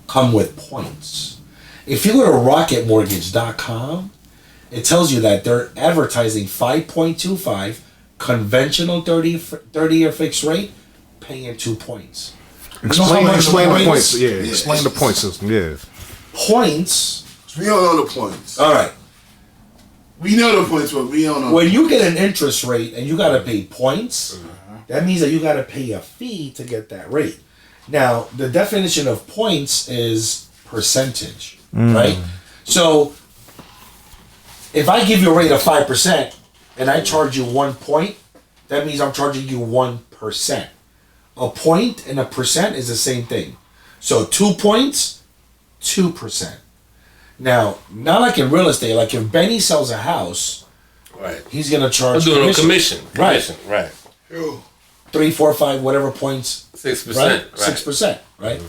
come with points. If you go to rocketmortgage.com, it tells you that they're advertising 5.25 conventional 30-year fixed rate, paying 2 points. explain much the points? points. Yeah, Yeah. explain the point system. Yeah. Points. We don't know the points. All right. We know the points, but we don't know. When you get an interest rate and you got to pay points, that means that you got to pay a fee to get that rate. Now, the definition of points is percentage, right? So, if I give you a rate of 5% and I charge you 1 point, that means I'm charging you 1%. A point and a percent is the same thing. So 2 points, 2%. Now, not like in real estate, like if Benny sells a house, Right. he's gonna I'm charge doing a commission. Right. Commission. Right. Yo, 3, 4, 5, whatever points, 6%. right? Right. 6%, right?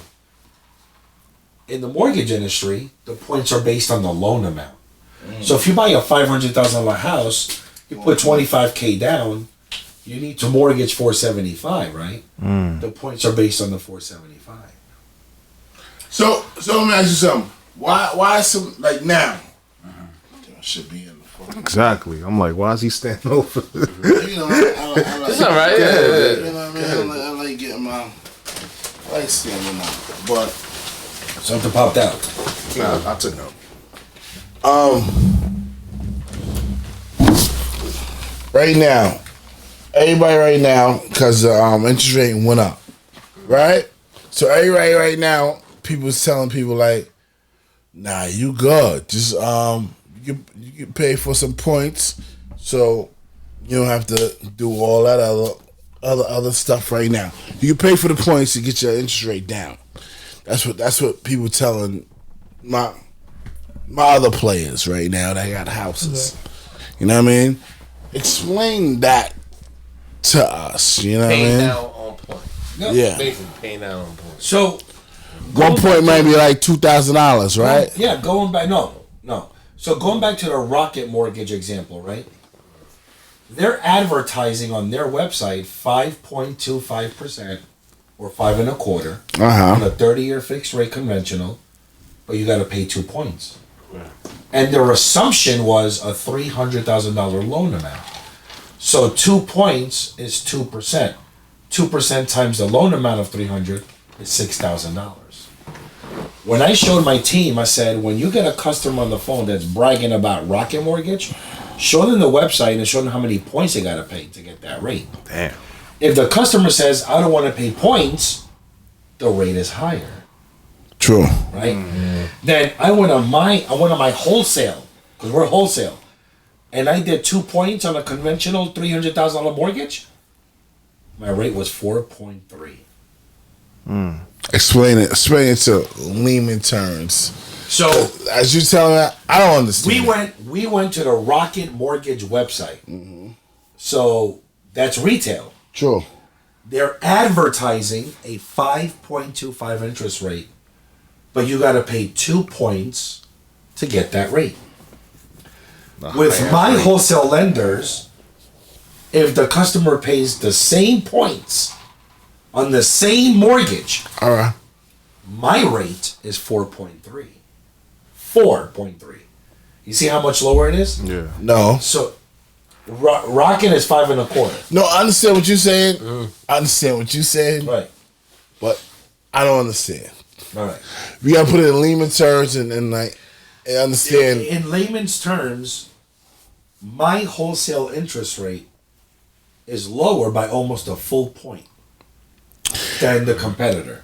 In the mortgage industry, the points are based on the loan amount. So if you buy a $500,000 house, you put $25K down, you need to mortgage 475, right? The points are based on the 475. So let me ask you something. Why some like now? I should be in the phone. Exactly. I'm like, why is he standing over? You know, I like, It's all right. Yeah. you know what I mean? I like getting I like standing up, but Something popped out. Nah, I took note. right now, everybody right now, because the interest rate went up, right? So everybody right now, people's telling people like, nah, you good. Just you can pay for some points, so you don't have to do all that other stuff right now. You can pay for the points to get your interest rate down. That's what people telling my other players right now that got houses. You know what I mean? Explain that to us. You know what I Paying mean? down on point. Yeah. Basically paying down on point. So, 1 point might be like $2,000, right? yeah, going back. No. So going back to the Rocket Mortgage example, right? They're advertising on their website 5.25% or 5.25% on a 30-year fixed rate conventional, but you got to pay 2 points. And their assumption was a $300,000 loan amount. So 2 points is 2%. 2% times the loan amount of $300 is $6,000. When I showed my team, I said, when you get a customer on the phone that's bragging about Rocket Mortgage, show them the website and show them how many points they got to pay to get that rate. Damn. If the customer says, I don't want to pay points, the rate is higher. True. Right? Then I went on my wholesale, because we're wholesale, and I did 2 points on a conventional $300,000 mortgage. My rate was 4.3. Explain it to layman terms. So As you telling me, I don't understand. we went to the Rocket Mortgage website. So that's retail. True. They're advertising a 5.25 interest rate, but you got to pay 2 points to get that rate. With my wholesale lenders, if the customer pays the same points on the same mortgage, All right. my rate is 4.3. 4.3. You see how much lower it is? Yeah. No. So Rocket is 5.25. No, I understand what you're saying. I understand what you're saying, Right. but I don't understand. All right. We gotta put it in layman terms and understand. In layman's terms, my wholesale interest rate is lower by almost a full point than the competitor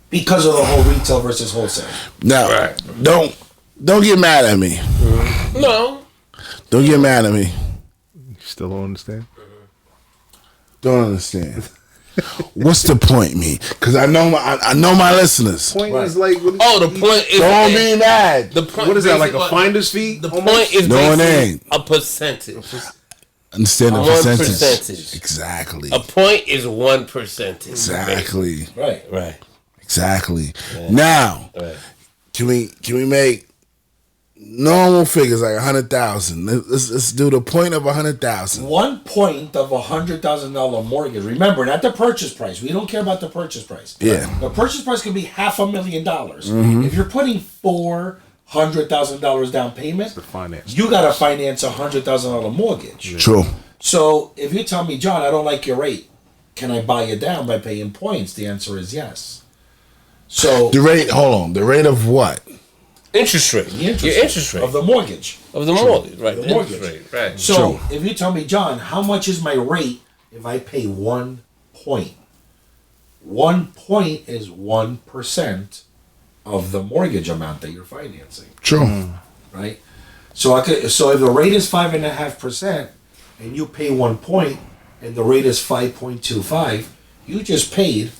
because of the whole retail versus wholesale. Now, don't get mad at me. No. Don't get mad at me. Still don't understand? Don't understand. What's the point, me? Because I know my listeners. Point Right. is like, Oh, the point is Don't be mad. the point. what is that, like a basically- finder's fee? The almost? point is No, it basically ain't. a percentage. Understand the One percentage. percentage. Exactly. A point is 1%. Exactly. Right. Right. Exactly. Now, Right. can we make normal figures like 100,000? Let's do the point of 100,000. 1 point of $100,000 mortgage. Remember, not the purchase price. We don't care about the purchase price. Yeah. The purchase price could be $500,000. If you're putting $400,000 down payment, The finance. you got to finance a $100,000 mortgage. True. So if you tell me, John, I don't like your rate, can I buy you down by paying points? The answer is yes. So The rate. Hold on. The rate of what? Interest rate. the interest, Your interest rate of the mortgage. of the mortgage. Right. The The mortgage. interest rate. Right. So if you tell me, John, how much is my rate if I pay 1 point? 1 point is 1% of the mortgage amount that you're financing, True. right? So so if the rate is 5.5% and you pay 1 point and the rate is 5.25, you just paid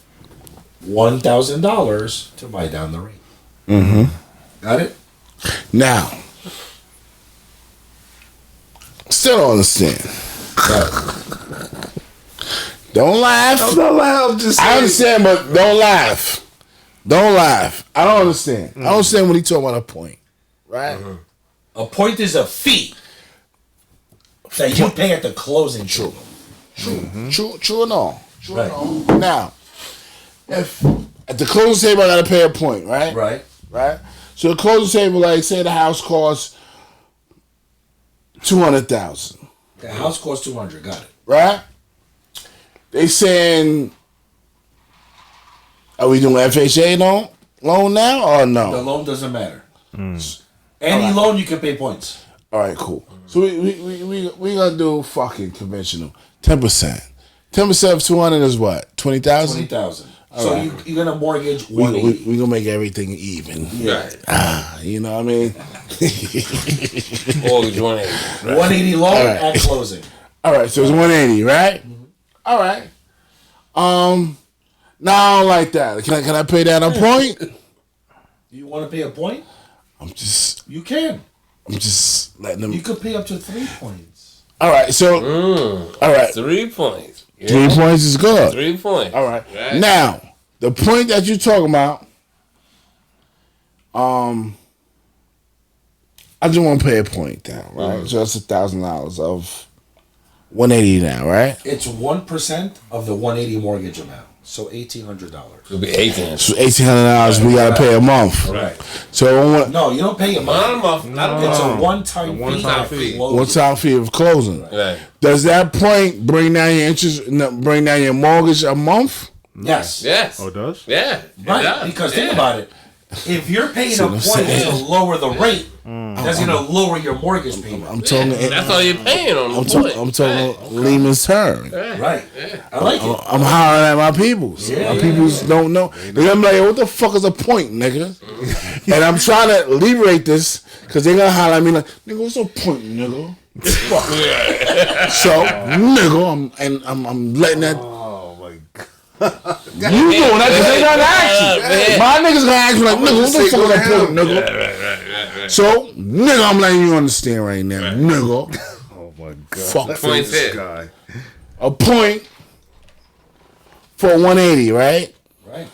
$1,000 to buy down the rate. Got it? Now, still don't understand. Don't laugh. I'm not I'm just I saying. understand, but don't laugh. Don't laugh. I don't understand. I don't understand when he talking about a point, right? A point is a fee. that you pay at the closing. True and all. True Right. and all. Now, if at the closing table I gotta pay a point, right? Right. So the closing table, like say the house costs $200,000, The house costs 200. Got it. right? They saying, are we doing FHA loan now or The no? loan doesn't matter. Any loan you can pay points. All right, cool. So we gonna do fucking conventional 10%. 10% of 200 is what? 20,000. 20,000. So right. you're gonna mortgage We 180. gonna make everything even. Right. You know what I mean? Mortgage 180. Right. 180 loan All right. at closing. All right, so it's 180, right? All right. No, I don't like that. Can I pay that a point? You want to pay a point? I'm just letting them. You could pay up to 3 points. All right, so all right, 3 points. Yeah. 3 points is good. 3 points. All right. Now the point that you're talking about, I just want to pay a point down, right? So that's $1,000 of 180 now, right? It's 1% of the 180 mortgage amount. So $1,800. It'll be 18. So $1,800 we gotta pay a month. Right. So I want No, you don't pay a Not month. a month. Not a It's month. a one-time fee. one-time at fee. closing. one-time fee of closing. Right. Does that point bring down your interest? Bring down your mortgage a month? Yes. Yes. Oh, it does? Yeah. it Right. does. Because Yeah. think about it. If you're paying See a what I'm point saying? to lower the rate, that's going to lower your mortgage payment. I'm talking. That's all you're paying on the point. I'm talking Lehman's turn. Right. I like it. I'm hollering at my peoples. My peoples don't know. They're gonna be like, what the fuck is a point, nigga? And I'm trying to liberate this because they're gonna holler at me like, nigga, what's a point, nigga? Fuck. So, nigga, I'm letting that. Oh my god. You doing that because they gonna ask you. My niggas gonna ask me like, nigga, what the fuck is a point, nigga? So, nigga, I'm letting you understand right now, nigga. Oh my god. Fuck Points This hit. guy. a point for 180, right? Right.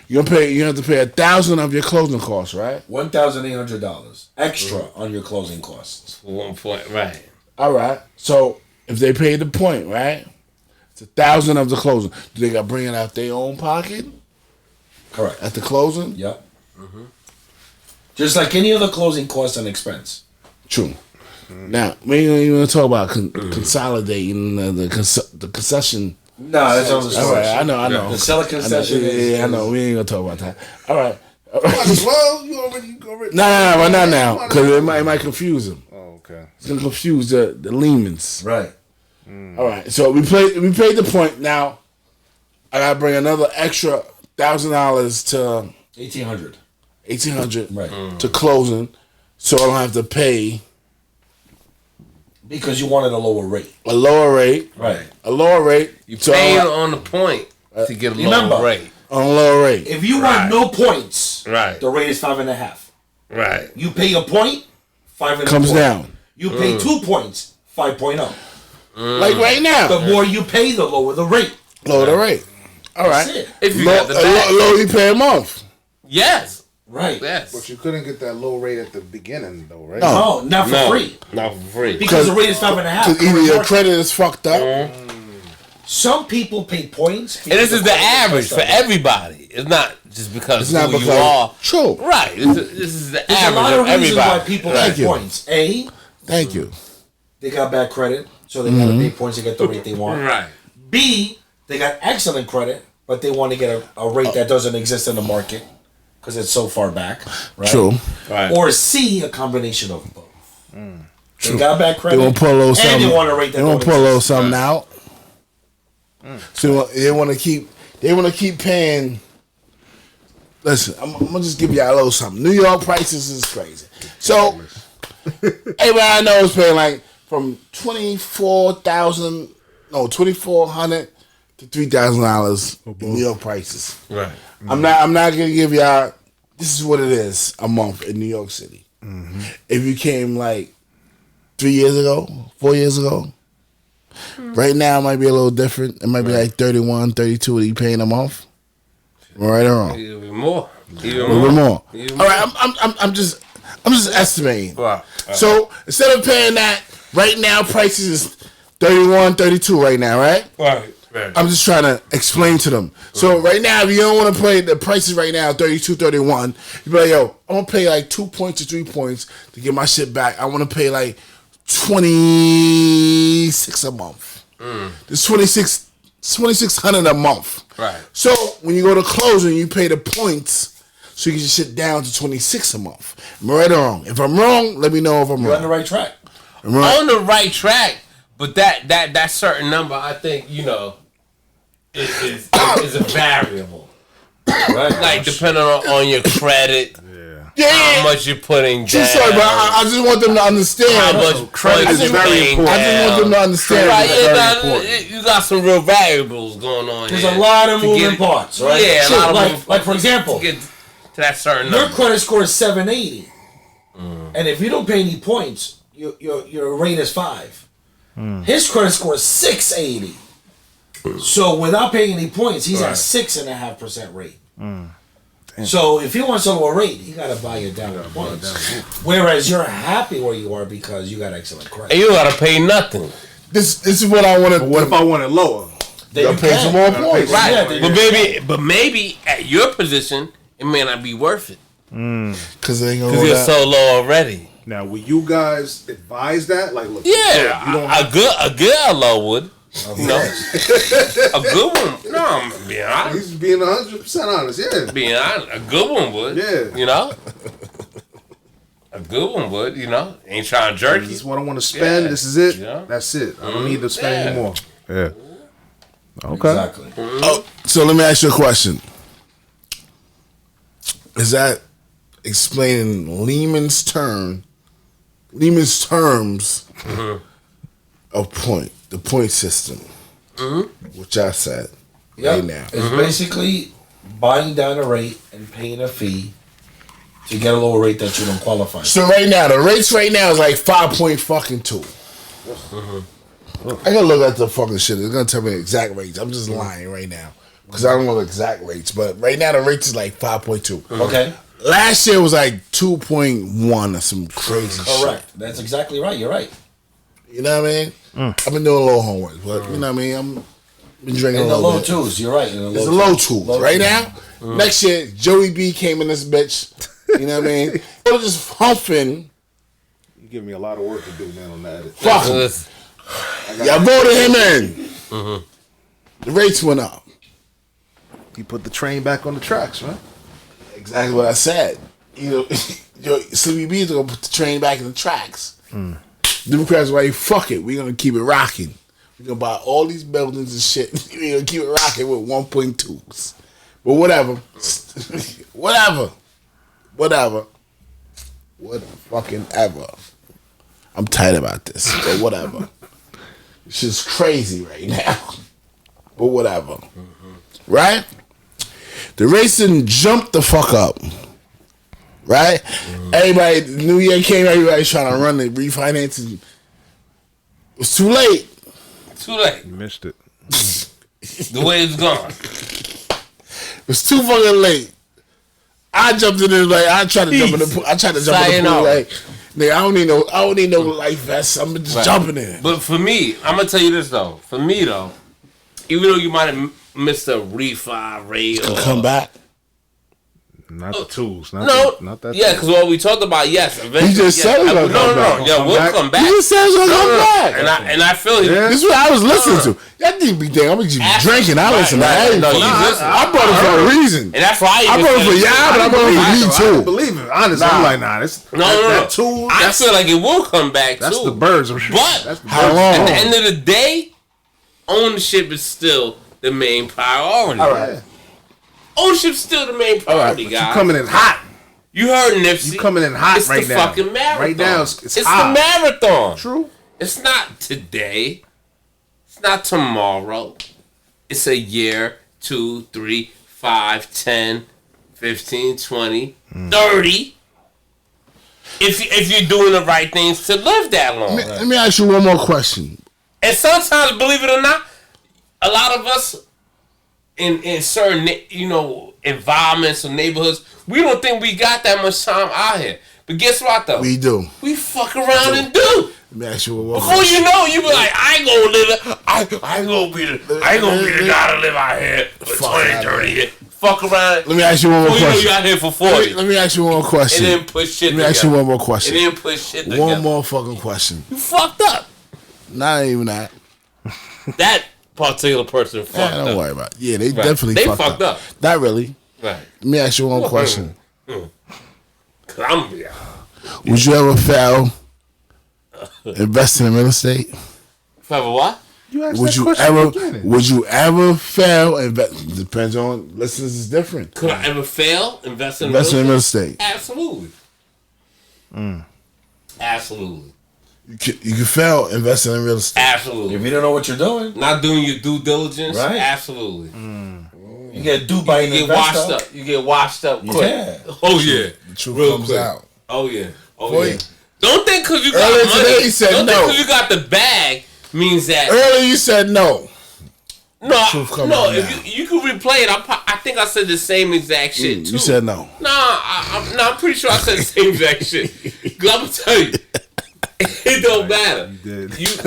You have to pay 1,000 of your closing costs, right? $1,800 extra on your closing costs. 1 point. Right. All right. So if they pay the point, right? It's 1,000 of the closing. Do they got to bring it out their own pocket Correct. at the closing? Yep. Just like any other closing cost and expense. True. Now we ain't even talk about consolidating the concession. No, that's on the All story. right, I know. The seller concession is... I know. We ain't gonna talk about that. All right. Well, you already. No, not now, because it might confuse them. Oh, okay. It's gonna confuse the Lehmans. Right. All right, so we paid the point. Now I gotta bring another extra $1,000 to $1,800. $1,800 Right. to closing, so I don't have to pay Because you wanted a lower rate. a lower rate. Right. A lower rate. You so paying I- on the point to get a remember, lower rate. on a lower rate. If you want no points, Right. the rate is 5.5. Right. You pay a point, 5.25. Comes down. You pay 2 points, 5.0. Like right now. The more you pay, the lower the rate. Lower the rate. All right. That's it. If you got the Low you pay a month. Yes. Right. Yes. But you couldn't get that low rate at the beginning, though, right? No. No, not for free. Not for free. Because the rate is 5.5. Because either your credit is fucked up. Some people pay points. And this is the average for every. everybody. It's not just because It's not who because you are. True. Right. This is the There's a average lot of of reasons everybody. why people Thank pay you. points. A, Thank you. they got bad credit, so they got to pay points to get the rate they want. Right. B, they got excellent credit, but they want to get a rate that doesn't exist in the market because it's so far back. Right? True. Right. Or C, a combination of both. They got bad credit, They want to pull a little and something. they want a rate that They want don't to pull a little exist. something out. So they want to keep. They want to keep paying. Listen, I'm gonna just give y'all a little something. New York prices is crazy. So everybody I know is paying like from $2,400 to $3,000 in New York prices. Right. I'm not gonna give y'all. This is what it is a month in New York City. If you came like 3 years ago, 4 years ago, right now it might be a little different. It might be like 31, 32 that you paying a month. Right or wrong? Even more. Even A little more. Even All right, I'm just estimating. Wow. So instead of paying that Right now, prices is 31, 32 right now, right? Right. I'm just trying to explain to them. So right now, if you don't want to play, the prices right now 32, 31. You be like, yo, I'm gonna pay like 2 points or 3 points to get my shit back. I want to pay like 26 a month. It's 2,600 a month. Right. So when you go to closing, you pay the points, so you get your shit down to 26 a month. Am I right or wrong? If I'm wrong, let me know if I'm You're wrong. on the right track. I'm right. On the right track, but that certain number, I think, you know, is a variable. Right. Like depending on your credit, Yeah, how much you're putting True down. story, but I just want them to understand. how much credit points is you're very paying important. I just want them to understand. Right, Very you got some real variables going on. There's here a lot of to moving get- parts, right? Yeah, Sure, a lot of like, moving like for example, to get to that certain your number. credit score is 780, and if you don't pay any points, your rate is 5. His credit score is 680. So without paying any points, he's at 6.5% rate. So if he wants a lower rate, he got to buy you down with points. Whereas you're happy where you are because you got excellent credit. And you gotta pay nothing. This is what I want to. What if I want it lower? Then you you pay can. some more points? Right. Yeah, then but maybe at your position, it may not be worth it. Because they gonna Because go you're down. so low already. Now, will you guys advise that? Like, look, Yeah, you don't a good low would. You know, a good one. No, I'm being honest. He's being 100% honest. Yeah. Being honest, a good one would. Yeah. You know, a good one would. You know, ain't trying to jerk This you. is what I want to spend. Yeah. This is it. Yeah. That's it. I don't need to spend Yeah. anymore. Yeah. Okay. Exactly. Oh, so let me ask you a question. Is that explaining Lehman's terms of the point system, which I said right now. It's basically buying down a rate and paying a fee to get a lower rate that you don't qualify for. So right now, the rates right now is like 5.2. I gotta look at the fucking shit. It's gonna tell me the exact rates. I'm just lying right now because I don't know the exact rates. But right now, the rates is like 5.2. Okay? Last year was like 2.1 or some crazy shit. Correct. That's exactly right. You're right. You know what I mean? I've been doing a little homework, but you know what I mean? I'm been drinking In a the little low bit. twos. You're right. In the It's a low low twos. two. Low Right twos. now, next year, Joey B came in this bitch. You know what I mean? They're just humping. You give me a lot of work to do, man, on that. Fuck him. Listen, Y'all voted him in. The rates went up. You put the train back on the tracks, right? Exactly what I said. You know, your CBB is gonna put the train back in the tracks. Democrats were like, fuck it, we're gonna keep it rocking. We're gonna buy all these buildings and shit. We're gonna keep it rocking with 1.2s. But whatever. Whatever. What fucking ever. I'm tight about this, but whatever. It's just crazy right now. But whatever. Right? The racing jumped the fuck up. Right? Everybody, New Year came, everybody's trying to run the refinancing. It was too late. too late. You missed it. The way it's gone. It was too fucking late. I jumped in there like I tried to jump in the pool. I tried to jump in the pool like, nigga, I don't need no life vest. I'm just jumping in. But for me, I'm gonna tell you this though. For me though, even though you might have missed a refi rate or Come back. Not the tools. Not no, not that. yeah, because what we talked about, yes, eventually. He just said it's gonna come back. Yeah, we'll back. come back. He just said it's gonna come back. And I feel Yeah. This is what I was listening to. That nigga be damn. I'm just drinking. I listen. Right. No, you I listen. brought it for a reason. And that's why I brought it for y'all, but I brought it for me I too. didn't believe it. Honestly, I'm like, nah. This No. that tool. I feel like it will come back That's too. the birds. I'm sure. But That's the How birds. long? at the end of the day, ownership is still the main priority. All right. Ownership's still the main priority, You guys. coming in hot. You heard Nipsey. You coming in hot it's right the now. fucking marathon. Right now, it's the hot. marathon. True. It's not today. It's not tomorrow. It's a year, 2, 3, 5, 10, 15, 20, 30. If you're doing the right things to live that long. Let me ask you one more question. And sometimes, believe it or not, a lot of us in certain environments or neighborhoods, we don't think we got that much time out here. But guess what though? We do. We fuck around and do. Let me ask you one more Before question. you know, you be like, I ain't gonna live. I ain't gonna be the guy to live out here for 20, 30 years. Fuck around. Let me ask you one more Before you know question. you out here for 40. Let me ask you one more And question. then push shit Let me together. ask you one more question. And then push shit together. One more fucking question. You fucked up. Not even that. That particular person fucked Don't up. worry about it. Yeah, they Right. definitely They fucked fucked up. Not really. Right. Let me ask you one question. Cause I'm yeah. Would you ever fail investing in real estate? Forever what? You asked Would that you question ever? at the beginning. Would you ever fail? Depends on listeners is different. Could I ever fail investing in Investing in real real estate? estate. Absolutely. Absolutely. You can fail investing in real estate. Absolutely. If you don't know what you're doing, Not doing your due diligence. Right. Absolutely. you get duped by You an get investor. washed up. You get washed up quick. Yeah. Oh yeah. The truth Real comes quick. out. Oh yeah. Oh Boy, yeah. Don't think because you got Earlier money. today he said don't no. think because you got the bag means that. Earlier you said no. No, come no. on If now. you can replay it, I think I said the same exact shit too. You said no. I'm pretty sure I said the same exact shit. Cause I'm gonna tell you, it don't matter. did. If you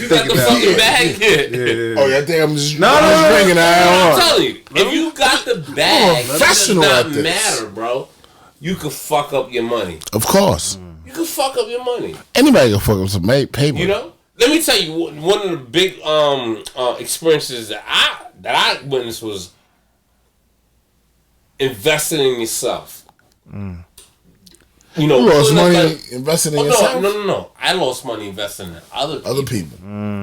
got the fucking bag, yeah. Oh, yeah, I think I'm just No, bringing that I'm on. telling you, if you got the bag, it does professional not at this. matter, bro. You can fuck up your money. Of course, You can fuck up your money. anybody can fuck up some paper. You know. Let me tell you, one of the big experiences that I witnessed was investing in yourself. You know, You lost putting up money like- investing in Oh, yourself. no. I lost money investing in other people. Other people.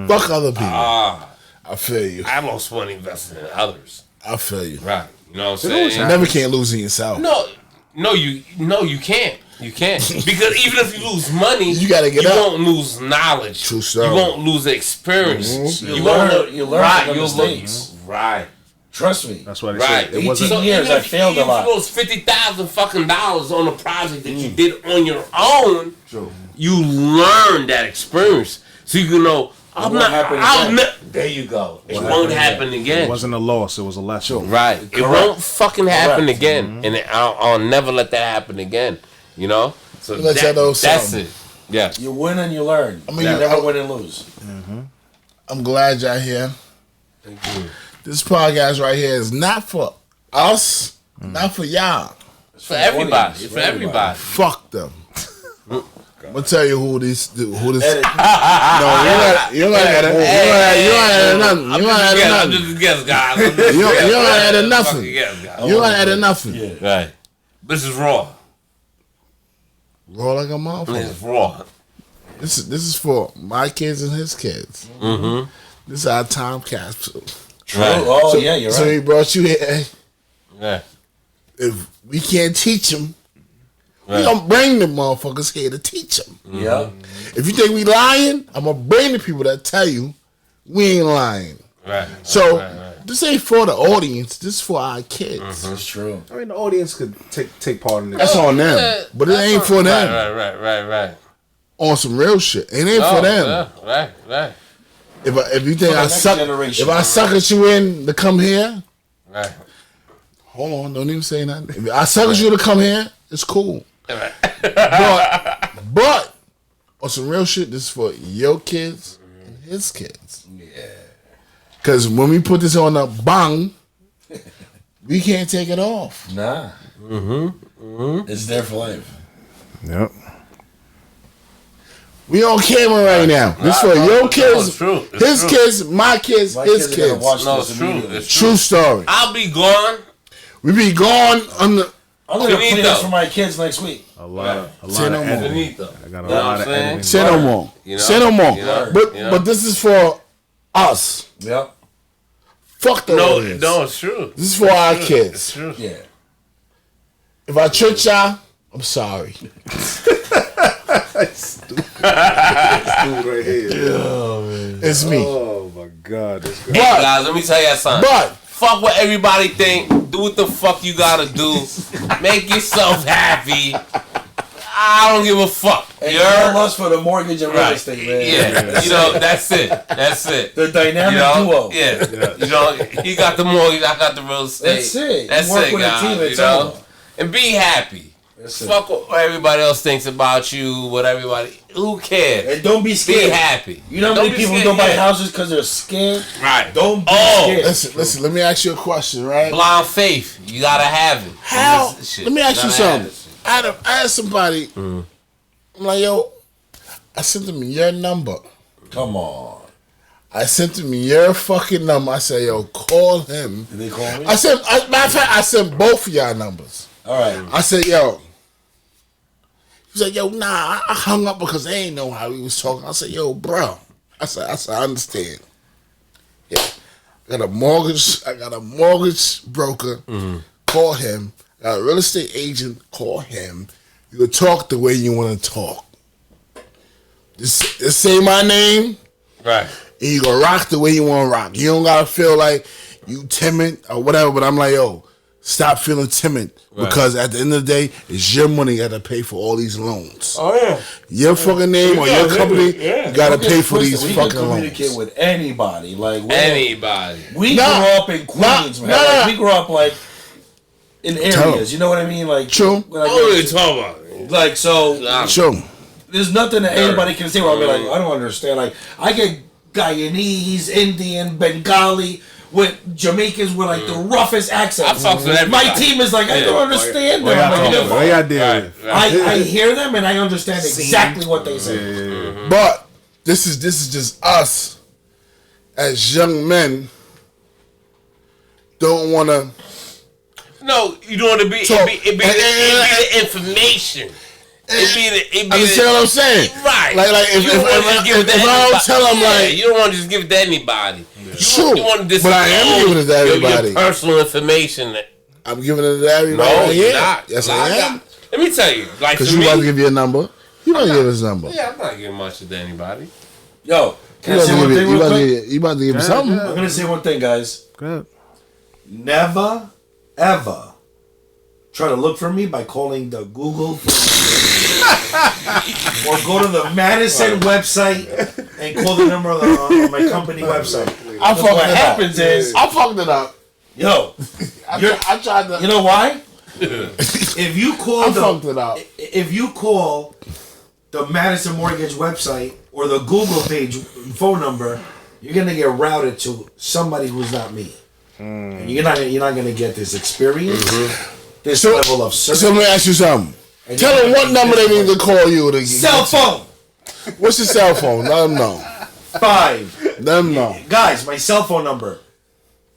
Fuck other people. Ah, I feel you. I lost money investing in others. I feel you. Right. You know what I'm saying? You never can't lose in yourself. No, you can't. You can't. Because even if you lose money, You gotta get you up. won't lose knowledge. True story. You won't lose experience. Mm-hmm. You won't learn- you learn right, from the you'll mistakes. Right. Trust me. That's why they Right. said it wasn't. 18 years, even I if failed a even lot. if you lost $50,000 fucking on a project that you did on your own, you learn that experience, so you can know. won't happen again. There you go. It won't happen again. It wasn't a loss. It was a lesson. Right. It Correct. won't fucking happen Correct. again, and I'll never let that happen again. You know. So Let y'all know that's something. it. Yeah. You win and you learn. I mean, you you- never win and lose. I'm glad y'all here. Thank you. This podcast right here is not for us, not for y'all. For everybody. It's for everybody. Fuck them. I'm gonna tell you who this. Edit. No, you don't gotta edit nothing. You don't gotta I'm edit nothing. just a guess, guys. You don't gotta edit nothing. Fucking guess, guys. You don't gotta edit nothing. Right. This is raw. Roll like a This motherfucker. is raw. This is for my kids and his kids. Mm-hmm. This is our time capsule. True. Right. Oh, yeah, you're So right. he brought you here. Right. If we can't teach them, we Right. gonna bring the motherfuckers here to teach them. Yeah. If you think we lying, I'm gonna bring the people that tell you we ain't lying. Right. So Right. this ain't for the audience. This is for our kids. That's true. I mean, the audience could take part in this. That's on them, but it ain't for them. Right. On some real shit, it ain't for them. Right. If you think For the I next suck, generation. if I suckered you in to come here, Right. hold on, don't even say nothing. If I suckered you to come here, it's cool. Right. But on some real shit, this is for your kids and his kids. Yeah. Because when we put this on the bong, we can't take it off. Nah. It's there for life. Yep. We on camera right now. This for your kids, it's true. It's his true. kids, my kids, My his kids are gonna kids. watch No, this it's true. immediately. It's true. True story. I'll be gone. We be gone on the. I'm gonna play Finito. this for my kids next week. A lot Say of no more. editing. Finito. I got a You know lot what of I'm saying? editing. Say no more. You know? Say no more. You know? But You know? but this is for us. Yep. Fuck the No, audience. it's true. This is for our It's kids. true. Yeah. If I tricked y'all, I'm sorry. Dude right here. It's me. Oh my God, this guy. Hey guys, let me tell you something. But Fuck what everybody think. Do what the fuck you gotta do. Make yourself happy. I don't give a fuck. And You you heard? us for the mortgage and real Right. estate, man. Yeah. You know, that's it. That's it. The dynamic You know? duo. Yeah. You know, he got the mortgage, I got the real estate. That's it. You That's work it, with a guys. team, You it's know? over. And be happy. Fuck what everybody else thinks about you. What everybody. Who cares? And don't be scared. Be happy. You know how many people don't buy houses because they're scared? Right. Don't be scared. Listen. Let me ask you a question, right? Blind faith. You gotta have it. How? Let me ask you something. I had somebody. I'm like, yo, I sent them your number. Come on. I sent him your fucking number. I said, yo, call him. Did they call me? Matter of fact, I sent both of y'all numbers. All right. I said, yo. He said, yo, nah, I hung up because they ain't know how he was talking. I said, yo, bro. I said, I understand. Yeah. I got a mortgage broker. Call him. I got a real estate agent. Call him. You can talk the way you want to talk. Just say my name. Right. And you gonna rock the way you want to rock. You don't gotta feel like you timid or whatever. But I'm like, yo, stop feeling timid because at the end of the day, it's your money you gotta pay for all these loans. Oh yeah, your fucking name or your company, you gotta pay for these fucking loans. We can communicate with anybody, like anybody. We grew up in Queens, man. Like, we grew up like in areas. You know what I mean? Like true. Like, what are you talking about? Like so. True. There's nothing that anybody can say where I'll be like, I don't understand. Like I get Guyanese, Indian, Bengali, with Jamaicans with like the roughest accents. My team is like, I don't understand them. I hear them and I understand exactly what they say. But this is just us as young men don't want to. No, you don't want to be. It be the information. Understand what I'm saying? Right. Like if I don't tell them like you don't want to just give it to anybody. True. You want to but I am giving it to everybody. Your personal information. I'm giving it to everybody. No, you're not. Yes, I am. Let me tell you, like because you about to give you a number. You about to give us a number. Yeah, I'm not giving much to anybody. Yo, can I say one thing real quick? You about to give me something. I'm gonna say one thing, guys. Good. Never, ever try to look for me by calling the Google or go to the Madison website and call the number on my company website. What happens is I fucked it up. Yo, I tried to. You know why? If you call fucked it up. If you call the Madison Mortgage website or the Google page phone number, you're gonna get routed to somebody who's not me. And you're not gonna get this experience, this level of service. So let me ask you something. Tell them what number they need to call you. Cell phone. What's your cell phone? Let them know. 5. Let them know. Guys, my cell phone number.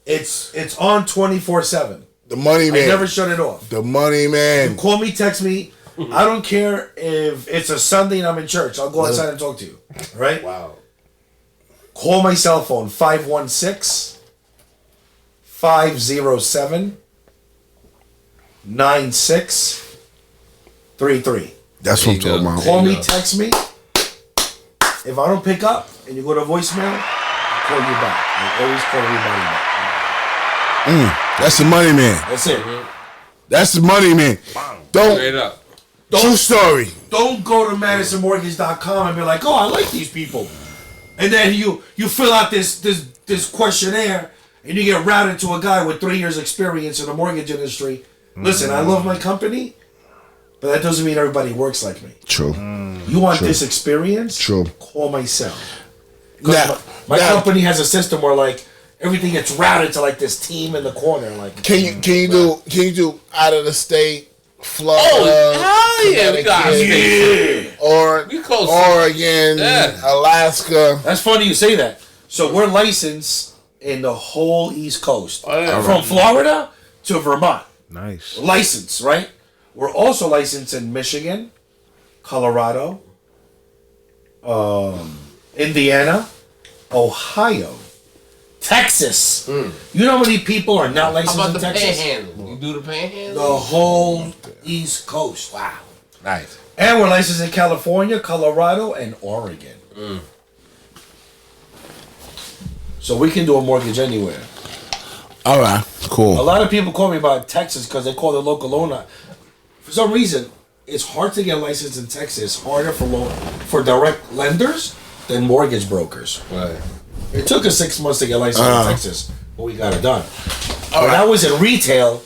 It's on 24/7. The money man. I never shut it off. The money man. You call me, text me. I don't care if it's a Sunday and I'm in church. I'll go outside and talk to you. Right? Wow. Call my cell phone 516-507-9633. That's what I'm talking about. Call me, text me. If I don't pick up and you go to voicemail, I'll call you back. I always call everybody back. That's the money man. That's it. That's the money man. True story. Don't go to MadisonMortgage.com and be like, oh, I like these people. And then you fill out this questionnaire and you get routed to a guy with 3 years experience in the mortgage industry. Listen, I love my company, but that doesn't mean everybody works like me. True. You want this experience? True. Call myself. My company has a system where like everything gets routed to like this team in the corner. Like, can you do out of the state, Florida, or Oregon, Alaska? That's funny you say that. So we're licensed in the whole East Coast, from Florida to Vermont. Nice. License, right? We're also licensed in Michigan, Colorado, Indiana, Ohio, Texas. You know how many people are not licensed in Texas? How about the panhandle? You do the panhandle? The whole East Coast. Wow. Nice. And we're licensed in California, Colorado, and Oregon. So we can do a mortgage anywhere. All right, cool. A lot of people call me about Texas because they call the local loan. For some reason, it's hard to get licensed in Texas. Harder for direct lenders than mortgage brokers. Right. It took us 6 months to get licensed in Texas, but we got it done. When I was in retail,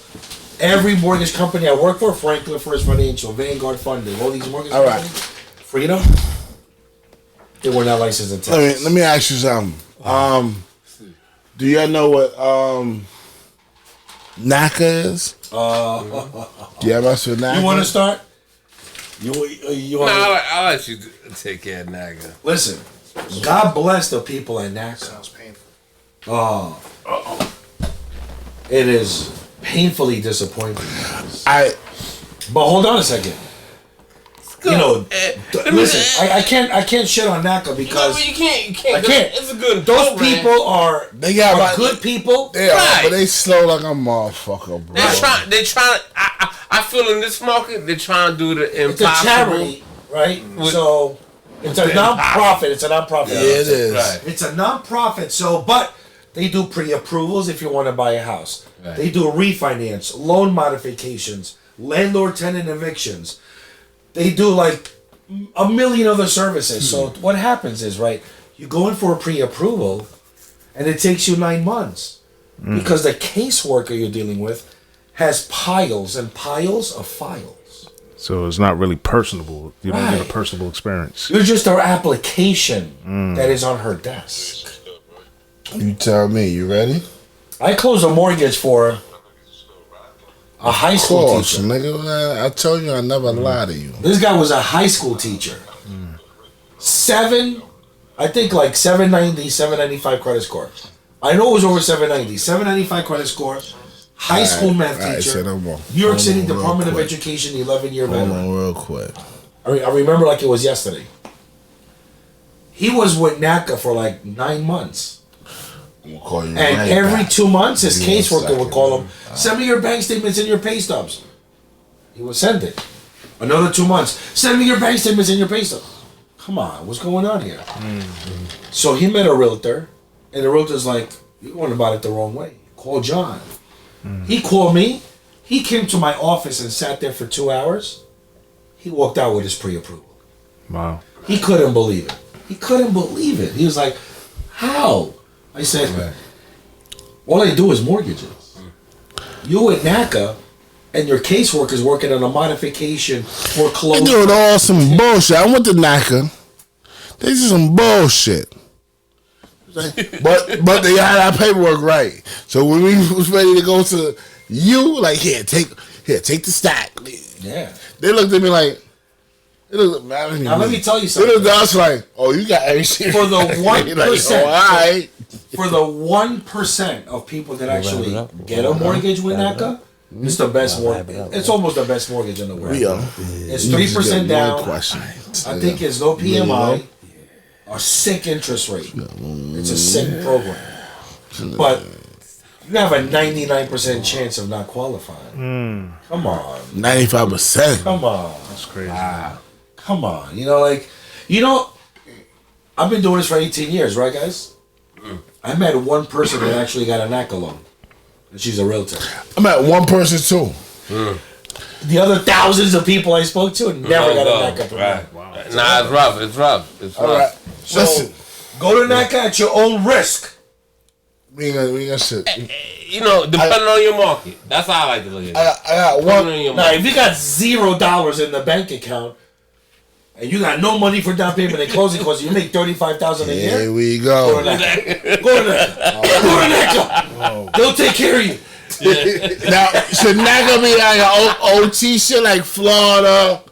every mortgage company I work for, Franklin First Financial, Vanguard Funding, all these mortgage All right. companies, Freedom, they were not licensed in Let Texas. me ask you something. Do y'all know what NACA is? Yeah, mess with NACA. You want to start? You No, want? I'll let you take care of Naga. Listen, God bless the people at NACA. Sounds painful. Oh, it is painfully disappointing. I But hold on a second. You know, listen, I can't shit on NACA because you can't. I can't. It's a good. those program. people are good people. they are, Right. but they slow like a motherfucker, bro. They're trying. I feel in this market, they're trying to do the It's a impossible. charity, right? So it's a non-profit. It's a non-profit. Yeah, it is. Right. It's a non-profit. So, but they do pre-approvals if you want to buy a house. Right. They do refinance, loan modifications, landlord-tenant evictions. They do like a million other services. So what happens is, right, you go in for a pre-approval and it takes you 9 months because the caseworker you're dealing with has piles and piles of files. So it's not really personable. You don't get Right. a personable experience. You're just our application that is on her desk. You tell me. You ready? I closed a mortgage for a high Of school course, teacher. nigga. I told you I never lie to you. This guy was a high school teacher. I think like 790, 795 credit score. I know it was over 790. 795 credit score. High school math All right, teacher. say no more. New York Hold City on real Department of quick. Education, 11-year Hold veteran. on real quick. I remember like it was yesterday. He was with NACA for like 9 months. I'm gonna call you And right every back. 2 months, his Give me 1 caseworker would second, call man. him, send me your bank statements and your pay stubs. He would send it. Another 2 months, send me your bank statements and your pay stubs. Come on, what's going on here? So he met a realtor, and the realtor's like, you're going about it the wrong way. Call John. He called me. He came to my office and sat there for 2 hours. He walked out with his pre-approval. Wow. He couldn't believe it. He couldn't believe it. He was like, how? I said, all I do is mortgages. You at NACA and your caseworker's working on a modification They foreclosure. doing all some bullshit. I went to NACA. They do some bullshit. but they had our paperwork right. So when we was ready to go to you, like here, take the stack. Yeah. They looked at me like. Now let me tell you They something. looked at us like, oh, you got everything. For the Like, 1%. oh, all right. For the 1% of people that actually get a mortgage with NACA, it's the best mortgage. It's almost the best mortgage in the world. It's 3% down. Question. I think it's no PMI. A sick interest rate. It's a sick program. But you have a 99% chance of not qualifying. Come on. 95%. Come on. That's crazy. Come on. I've been doing this for 18 years, right, guys? I met one person that actually got a NACA loan. And she's a realtor. I'm at one person too. The other thousands of people I spoke to never got a NACA loan. Right. Wow. Nah, it's rough. It's rough. It's rough. All right. So, Listen, go to NACA at your own risk. we ain't gonna shit. Depending on your market. That's how I like to look at it. I got Depending on one. your Now, market. if you got $0 in the bank account and you got no money for down payment and closing costs, you make $35,000 a year. Here we Go to go. NACA. Go to NACA. Go to NACA. They'll take care of you. Now, should NACA be like an OT shit like Florida,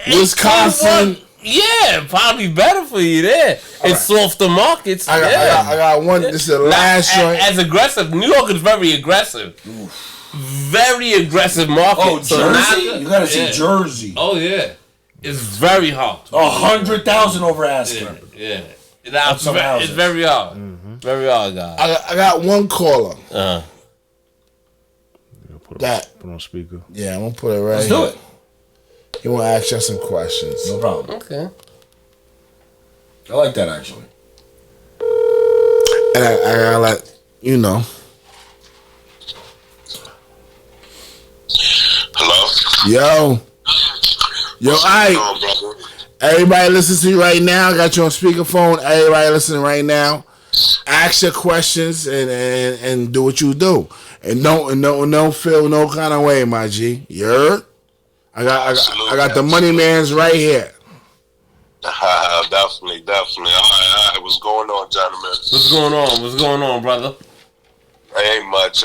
Wisconsin? Yeah, probably better for you there. It's softer markets. I got one. This is the last joint. As aggressive. New York is very aggressive. Very aggressive market. Oh, So Jersey? NACA- You gotta see yeah. Jersey. Oh, yeah. It's very hard. 100,000 over asking. Yeah. On some It's houses. very hard. Very hard, guys. I got one caller. Put That. on speaker. Yeah, I'm gonna put it right. Let's do it. He want to ask you some questions. No problem. Okay. I like that actually. And I gotta let you know. Hello? Yo, Brother. everybody listen to you right now. I got you on speakerphone. Everybody listening right now. ask your questions and do what you do. And don't feel no kind of way, my G. You heard? I got the money mans right here. Definitely. All right. What's going on, gentlemen? What's going on, brother? Ain't much.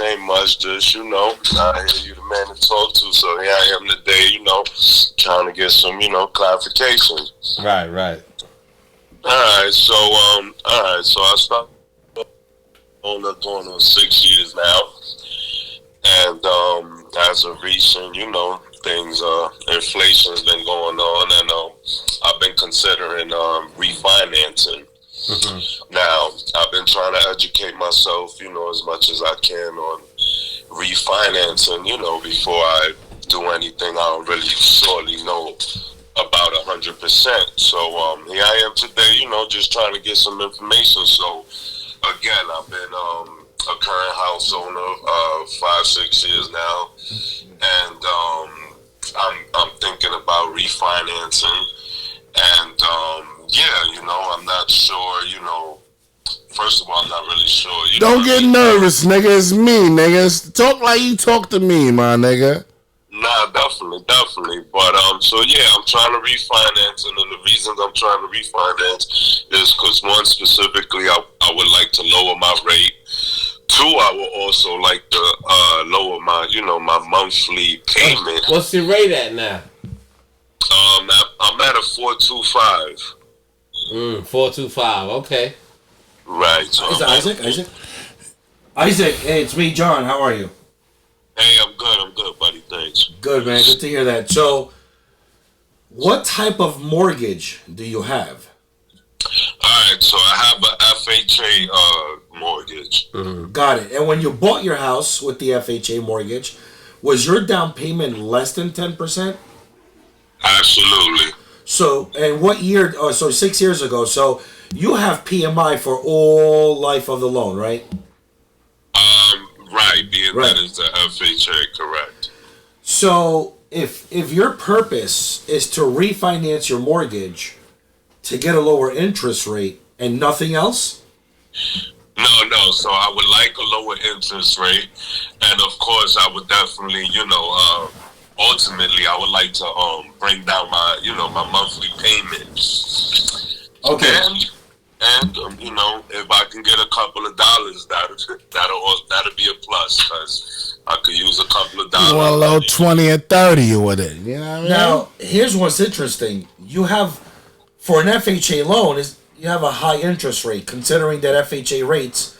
Just, I hear you the man to talk to, so here I am today, trying to get some, clarification. Right. Alright, so I started going on 6 years now. And as of recent, things inflation's been going on, and I've been considering refinancing. Mm-hmm. Now, I've been trying to educate myself, as much as I can on refinancing, before I do anything I don't really surely know about 100%. So here I am today, just trying to get some information. So again, I've been a current house owner 5-6 years now, and I'm thinking about refinancing, and I'm not sure, first of all, I'm not really sure. Don't get nervous, nigga. It's me, nigga. Talk like you talk to me, my nigga. Nah, definitely. But so yeah, I'm trying to refinance, and then the reasons I'm trying to refinance is because, one, specifically, I would like to lower my rate. Two, I would also like to lower my, my monthly payment. What's your rate at now? I'm at a 4.25. 4.25. Okay. Right. So is Isaac? Isaac, hey, it's me, John. How are you? Hey, I'm good, buddy. Thanks. Good, man. Good to hear that. So, what type of mortgage do you have? All right, so I have a FHA mortgage. Mm-hmm. Got it. And when you bought your house with the FHA mortgage, was your down payment less than 10%? Absolutely. So, and what year? Oh, so 6 years ago. So, you have PMI for all life of the loan, right? Right. Being that is the FHA, correct. So, if your purpose is to refinance your mortgage to get a lower interest rate and nothing else? No. So I would like a lower interest rate, and of course, I would definitely, ultimately, I would like to bring down my, my monthly payments. Okay. And if I can get a couple of dollars, that'll be a plus, because I could use a couple of dollars. Well, a little 20 or 30 with it. You know what I mean? Now, here's what's interesting. You have, for an FHA loan, you have a high interest rate, considering that FHA rates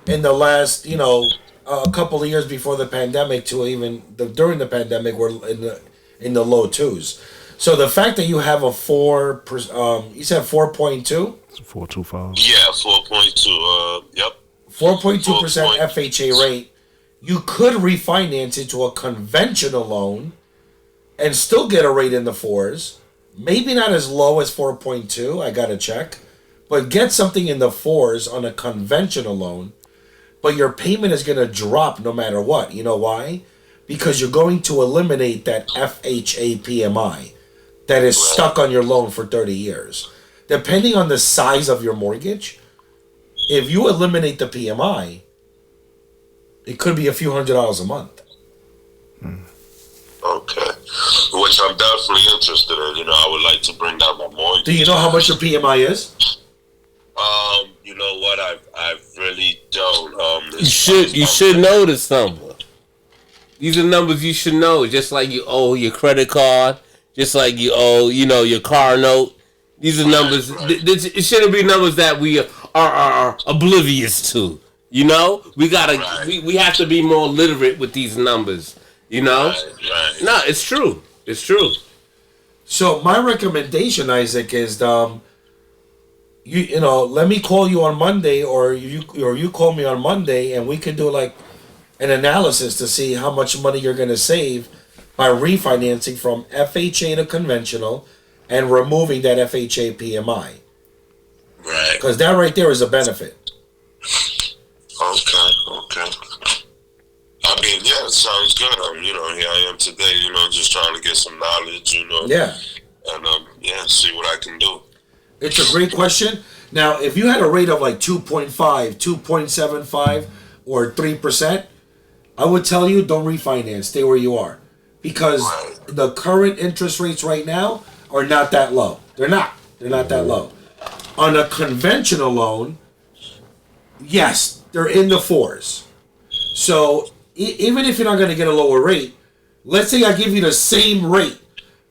in the last, a couple of years before the pandemic to even during the pandemic were in the low twos. So the fact that you have a 4%, you said 4.2? 4.25. Yeah, 4.2. Yep. 4.2% FHA rate. You could refinance into a conventional loan and still get a rate in the 4s. Maybe not as low as 4.2. I gotta check, but get something in the 4s on a conventional loan. But your payment is gonna drop no matter what. You know why? Because you're going to eliminate that FHA PMI that is stuck on your loan for 30 years. Depending on the size of your mortgage, if you eliminate the PMI, it could be a few $100s a month. Okay. Which I'm definitely interested in. I would like to bring down my mortgage. Do you know how much your PMI is? You know what? I really don't. You should know this number. These are numbers you should know. Just like you owe your credit card, just like you owe, your car note. These are numbers. It shouldn't be numbers that we are oblivious to. We gotta. We have to be more literate with these numbers. Right. No, it's true. It's true. So my recommendation, Isaac, is let me call you on Monday, or you call me on Monday, and we can do like an analysis to see how much money you're going to save by refinancing from FHA to conventional and removing that FHA PMI. Right. Because that right there is a benefit. Okay. I mean, yeah, it sounds good. Here I am today, just trying to get some knowledge, Yeah. And, see what I can do. It's a great question. Now, if you had a rate of like 2.5, 2.75, or 3%, I would tell you don't refinance. Stay where you are. Because the current interest rates right now are not that low. They're not. They're not that low. On a conventional loan, yes, they're in the 4s. So even if you're not going to get a lower rate, let's say I give you the same rate,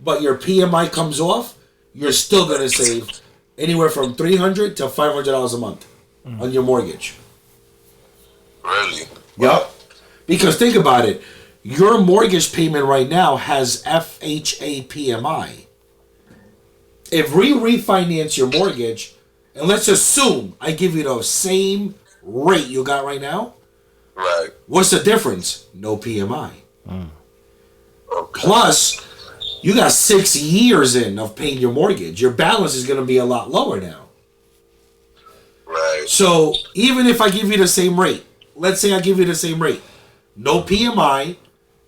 but your PMI comes off, you're still going to save anywhere from $300 to $500 a month on your mortgage. Really? Yep. Because think about it. Your mortgage payment right now has FHA PMI. If we refinance your mortgage, and let's assume I give you the same rate you got right now, Right. what's the difference? No PMI. Okay. Plus, you got 6 years in of paying your mortgage. Your balance is going to be a lot lower now. Right. So even if I give you the same rate, let's say I give you the same rate, no PMI,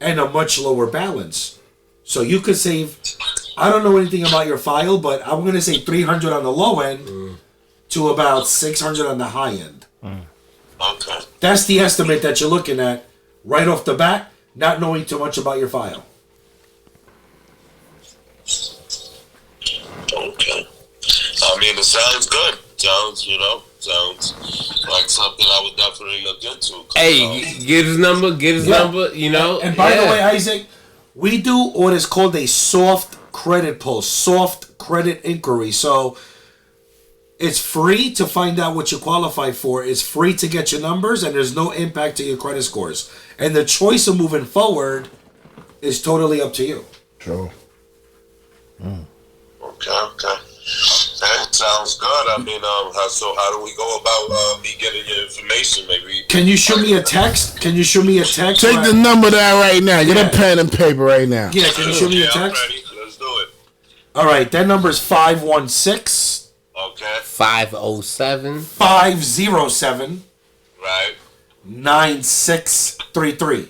and a much lower balance. So you could save, I don't know anything about your file, but I'm going to say 300 on the low end to about 600 on the high end. Okay. That's the estimate that you're looking at right off the bat, not knowing too much about your file. Okay. I mean, it sounds good. Sounds like something I would definitely look into. Hey, get his number. Get his number. You know. And by the way, Isaac, we do what is called a soft credit pull, soft credit inquiry. So it's free to find out what you qualify for. It's free to get your numbers, and there's no impact to your credit scores. And the choice of moving forward is totally up to you. True. Okay. That sounds good. I mean, how do we go about me getting your information? Maybe. Can you show me a text? Take the number down right now. Get a pen and paper right now. Yeah, can you show me a I'm text? ready. Let's do it. All right, that number is 516 Okay. 507 507 Right. 9633.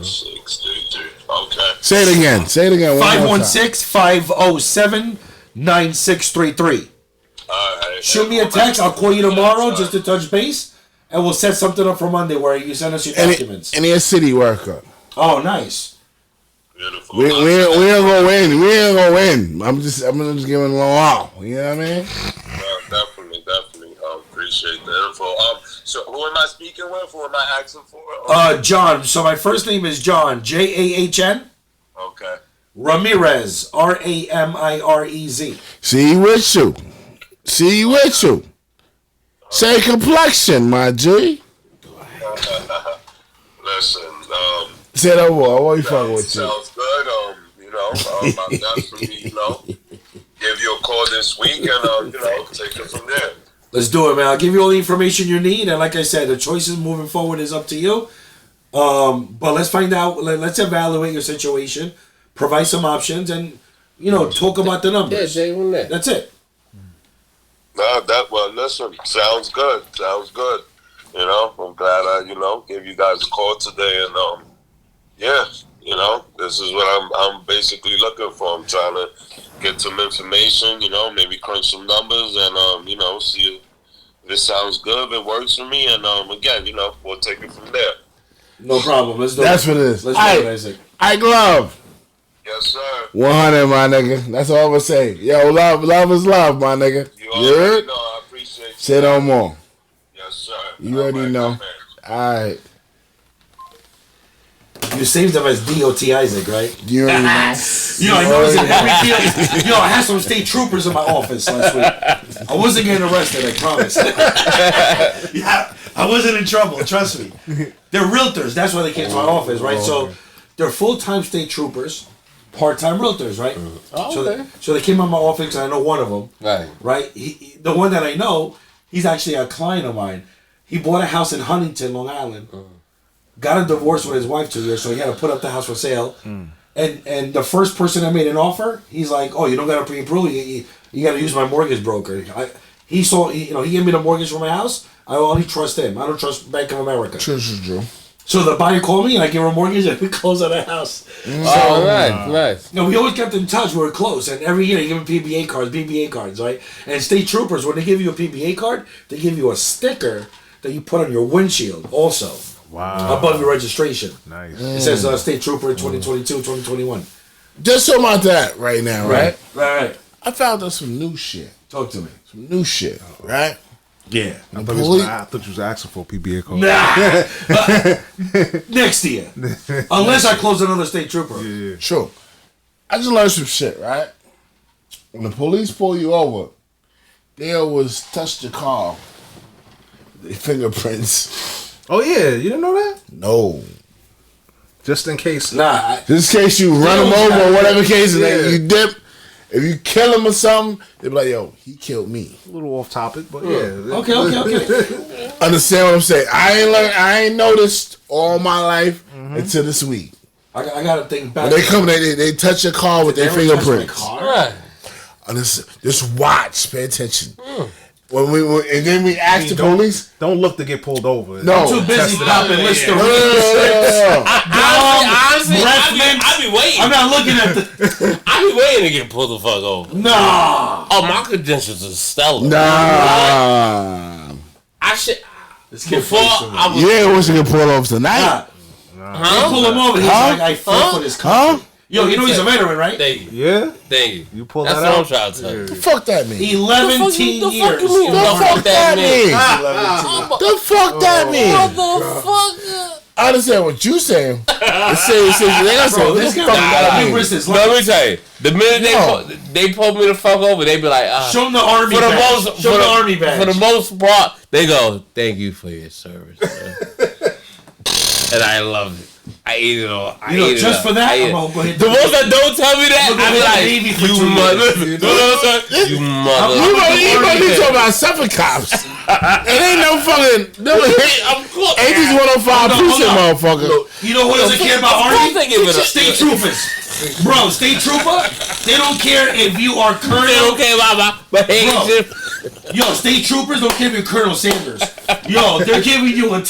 633. Okay. Say it again. One more time. 516-507-9633. All right. Shoot me a text. I'll call you tomorrow just to touch base, and we'll set something up for Monday where you send us your documents. And a city worker. Oh, nice. Beautiful. We ain't gonna win. We ain't gonna win. I'm just giving it all. You know what I mean? Definitely. Appreciate the info. So who am I speaking with? Who am I asking for? John. So my first name is John, Jahn. Okay. Ramirez, Ramirez. See with you. Say complexion, my G. Listen. Say that boy. I want you fucking with you. Sounds good. I'll definitely, give you a call this week and take it from there. Let's do it, man. I'll give you all the information you need, and like I said, the choices moving forward is up to you. But let's find out. Let's evaluate your situation, provide some options, and talk about the numbers. Yeah, Jay, on that. That's it. Listen, sounds good. I'm glad I, gave you guys a call today, and this is what I'm basically looking for. I'm trying to get some information, maybe crunch some numbers, and see if this sounds good, if it works for me, and again, we'll take it from there. No problem. Let's do That's it. what it is. Let's do it, Isaac. I glove. Yes, sir. 100, my nigga. That's all I'm gonna say. Yo, love is love, my nigga. You You already heard? know. I appreciate you. Say no more. Yes, sir. You already know. Alright. You saved them as DOT Isaac, right? You already know. I noticed in every deal. I had some state troopers in my office last week. I wasn't getting arrested, I promise. Yeah, I wasn't in trouble, trust me. They're realtors, that's why they came to my office, right? So they're full-time state troopers, part-time realtors, right? Oh, okay. So they came in my office, and I know one of them. Right? The one that I know, he's actually a client of mine. He bought a house in Huntington, Long Island. Got a divorce with his wife 2 years, so he had to put up the house for sale. And the first person that made an offer, he's like, "Oh, you don't got to pre-approve. You got to use my mortgage broker." He gave me the mortgage for my house. I only trust him. I don't trust Bank of America. True. So the buyer called me and I give her a mortgage and we close on the house. Oh, nice. No, we always kept in touch. We were close, and every year they give them PBA cards, right? And state troopers, when they give you a PBA card, they give you a sticker that you put on your windshield also. Wow. Above your registration. Nice. It says state trooper 2022, 2021. Just so about that right now, right? Right. I found out some new shit. Talk to me. Some new shit, right? Yeah. I thought you was asking for a PBA card. Nah. Next year. Unless I close another state trooper. Yeah. Sure. I just learned some shit, right? When the police pull you over, they always touch the car. Their fingerprints. Oh yeah, you didn't know that? No. Just in case. Nah. Just in case you run them over or whatever case, and then Yeah. you dip. If you kill him or something, they be like, yo, he killed me. A little off topic, but yeah. Okay. Understand what I'm saying? I ain't noticed all my life until this week. I got to think back. When they come, they touch your car with their They ever touch my fingerprints. car? Right. Just watch, pay attention. When and then we ask the don't- police. Don't look to get pulled over. No. Too busy popping Listerine. No. Honestly, breath I be waiting. I'm not looking at the. I be waiting to get pulled the fuck over. Nah. Oh, my credentials are stellar. Nah. I should. This kid Before plays so much. I was. Yeah, what's gonna pull off tonight? They pull him over. He's like, I fought for this country. Yo, you know he's a veteran, right? Thank you. Yeah? Thank you. You pull That's that what I'm out? trying to tell you. The fuck that mean? 11 The fuck years. you mean? The fuck that mean? The fuck that mean? Motherfucker. I understand what you saying. They say they gotta say Bro, what this the guy fuck got that a big mean. wrist. His Let me tell you. The minute No. they pulled me the fuck over, they be like, Show him the army for the badge. most, Show for him the the- army badge. For the most part, they go, "Thank you for your service," man." And I love it. I eat it all. I You know, eat it just up. for that, I eat I'm it. gonna go hit The ones that don't tell me that, I'm gonna I be go hit like, the Navy for "You 2 mother, years." you know what I'm saying? You mother." You talking about Suffolk cops? It ain't no fucking. No, I'm cool. 80s 105 precinct, motherfucker. You know who doesn't care about Of course army? they give it up. State troopers. Bro, state trooper, they don't care if you are They Colonel. don't care about my behavior. Yo, state troopers don't care if you're Colonel Sanders. Yo, they're giving you a.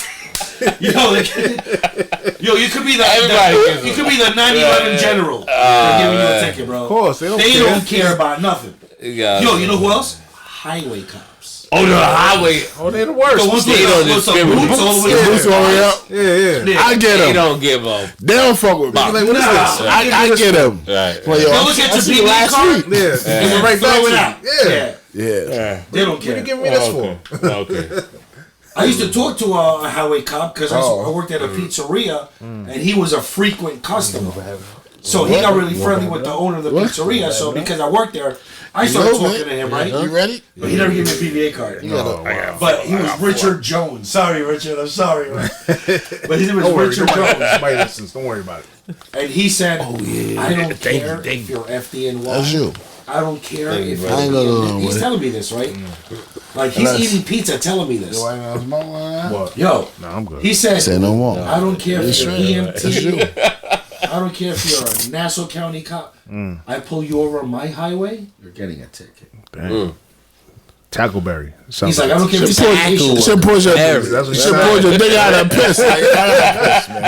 Yo, you could be Everybody you could be the 9/11 general. They're giving you a ticket, bro. Of course, they don't They care. don't care about nothing. Yeah. Yo, you know who else? Highway cops. Oh, the highway. Oh, they the worst. The ones They don't with some discriminate. boots all the way Boots all the way up. Yeah. I get They them. don't give up. They don't fuck with me. Like, what is this? I get them. Right. Well, yo, They'll look at I your see you PBA last card. week. Yeah. And Right throw it back out. to you. Yeah. Yeah. They don't What you care. giving me this for? Okay. I used to talk to a highway cop because I Oh. worked at a pizzeria and he was a frequent customer. So he got really friendly with the owner of the pizzeria. So because I worked there, I started talking to him, right? You ready? But he never gave me a PBA card. But he was Richard Jones. Sorry, Richard. I'm sorry. Man. But his name was Don't worry. Richard Nobody Jones. listens. Don't worry about it. And he said, I don't Thank care you, thank if you. you're FDNY. That's you. I don't care if you, you're I ain't gonna go He's with it. telling me this, right? Like, he's Unless- eating pizza telling me this. What? Yo, No, I'm good. he said, Say no more. I don't care if you're That's you. EMT. I don't care if you're a Nassau County cop. I pull you over on my highway, you're getting a ticket. Tackleberry. He's like, I don't care if you're a Should push your Every- That's what he should sound push your dick out of piss. Like,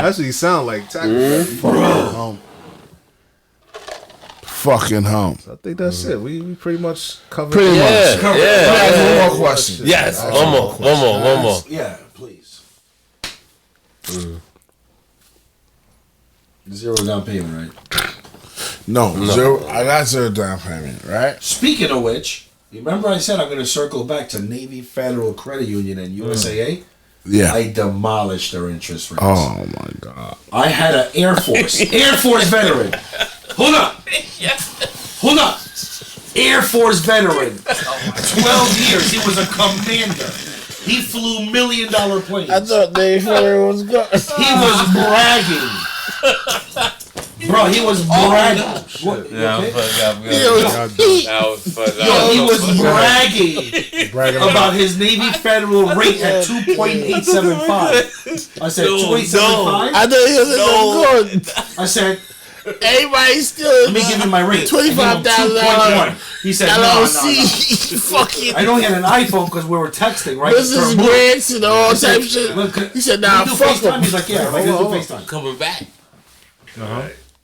That's what he sound like. Tackleberry. Bro. fucking home. I think that's it. We pretty much covered. Pretty Yeah. much. Yeah. Let me ask yeah. one more question. Yes. One more. Yeah, please. Zero down payment, right? No, zero. I got zero down payment, right? Speaking of which, you remember I said I'm going to circle back to Navy Federal Credit Union and USAA? Yeah. I demolished their interest rates. Oh my god. I had an Air Force veteran. Hold up. Air Force veteran. 12 years. He was a commander. He flew $1 million planes. I thought Dave Ferrer was good. He was bragging. Bro, he was bragging. What, you Yeah, I'm okay? fucked up. He- That was fucked up. Yo, he was bragging Bragging about his Navy Federal rate at 2.875. I said 2.875. I thought he was good. I said Everybody's still. Let me give you my rate. $25,000. He said, no. LLC. Fucking. I know he had an iPhone because we were texting, right? Business grants and all type of shit. He said, nah, do fuck FaceTime? him. He's like, yeah, I'm going to do FaceTime. Coming back.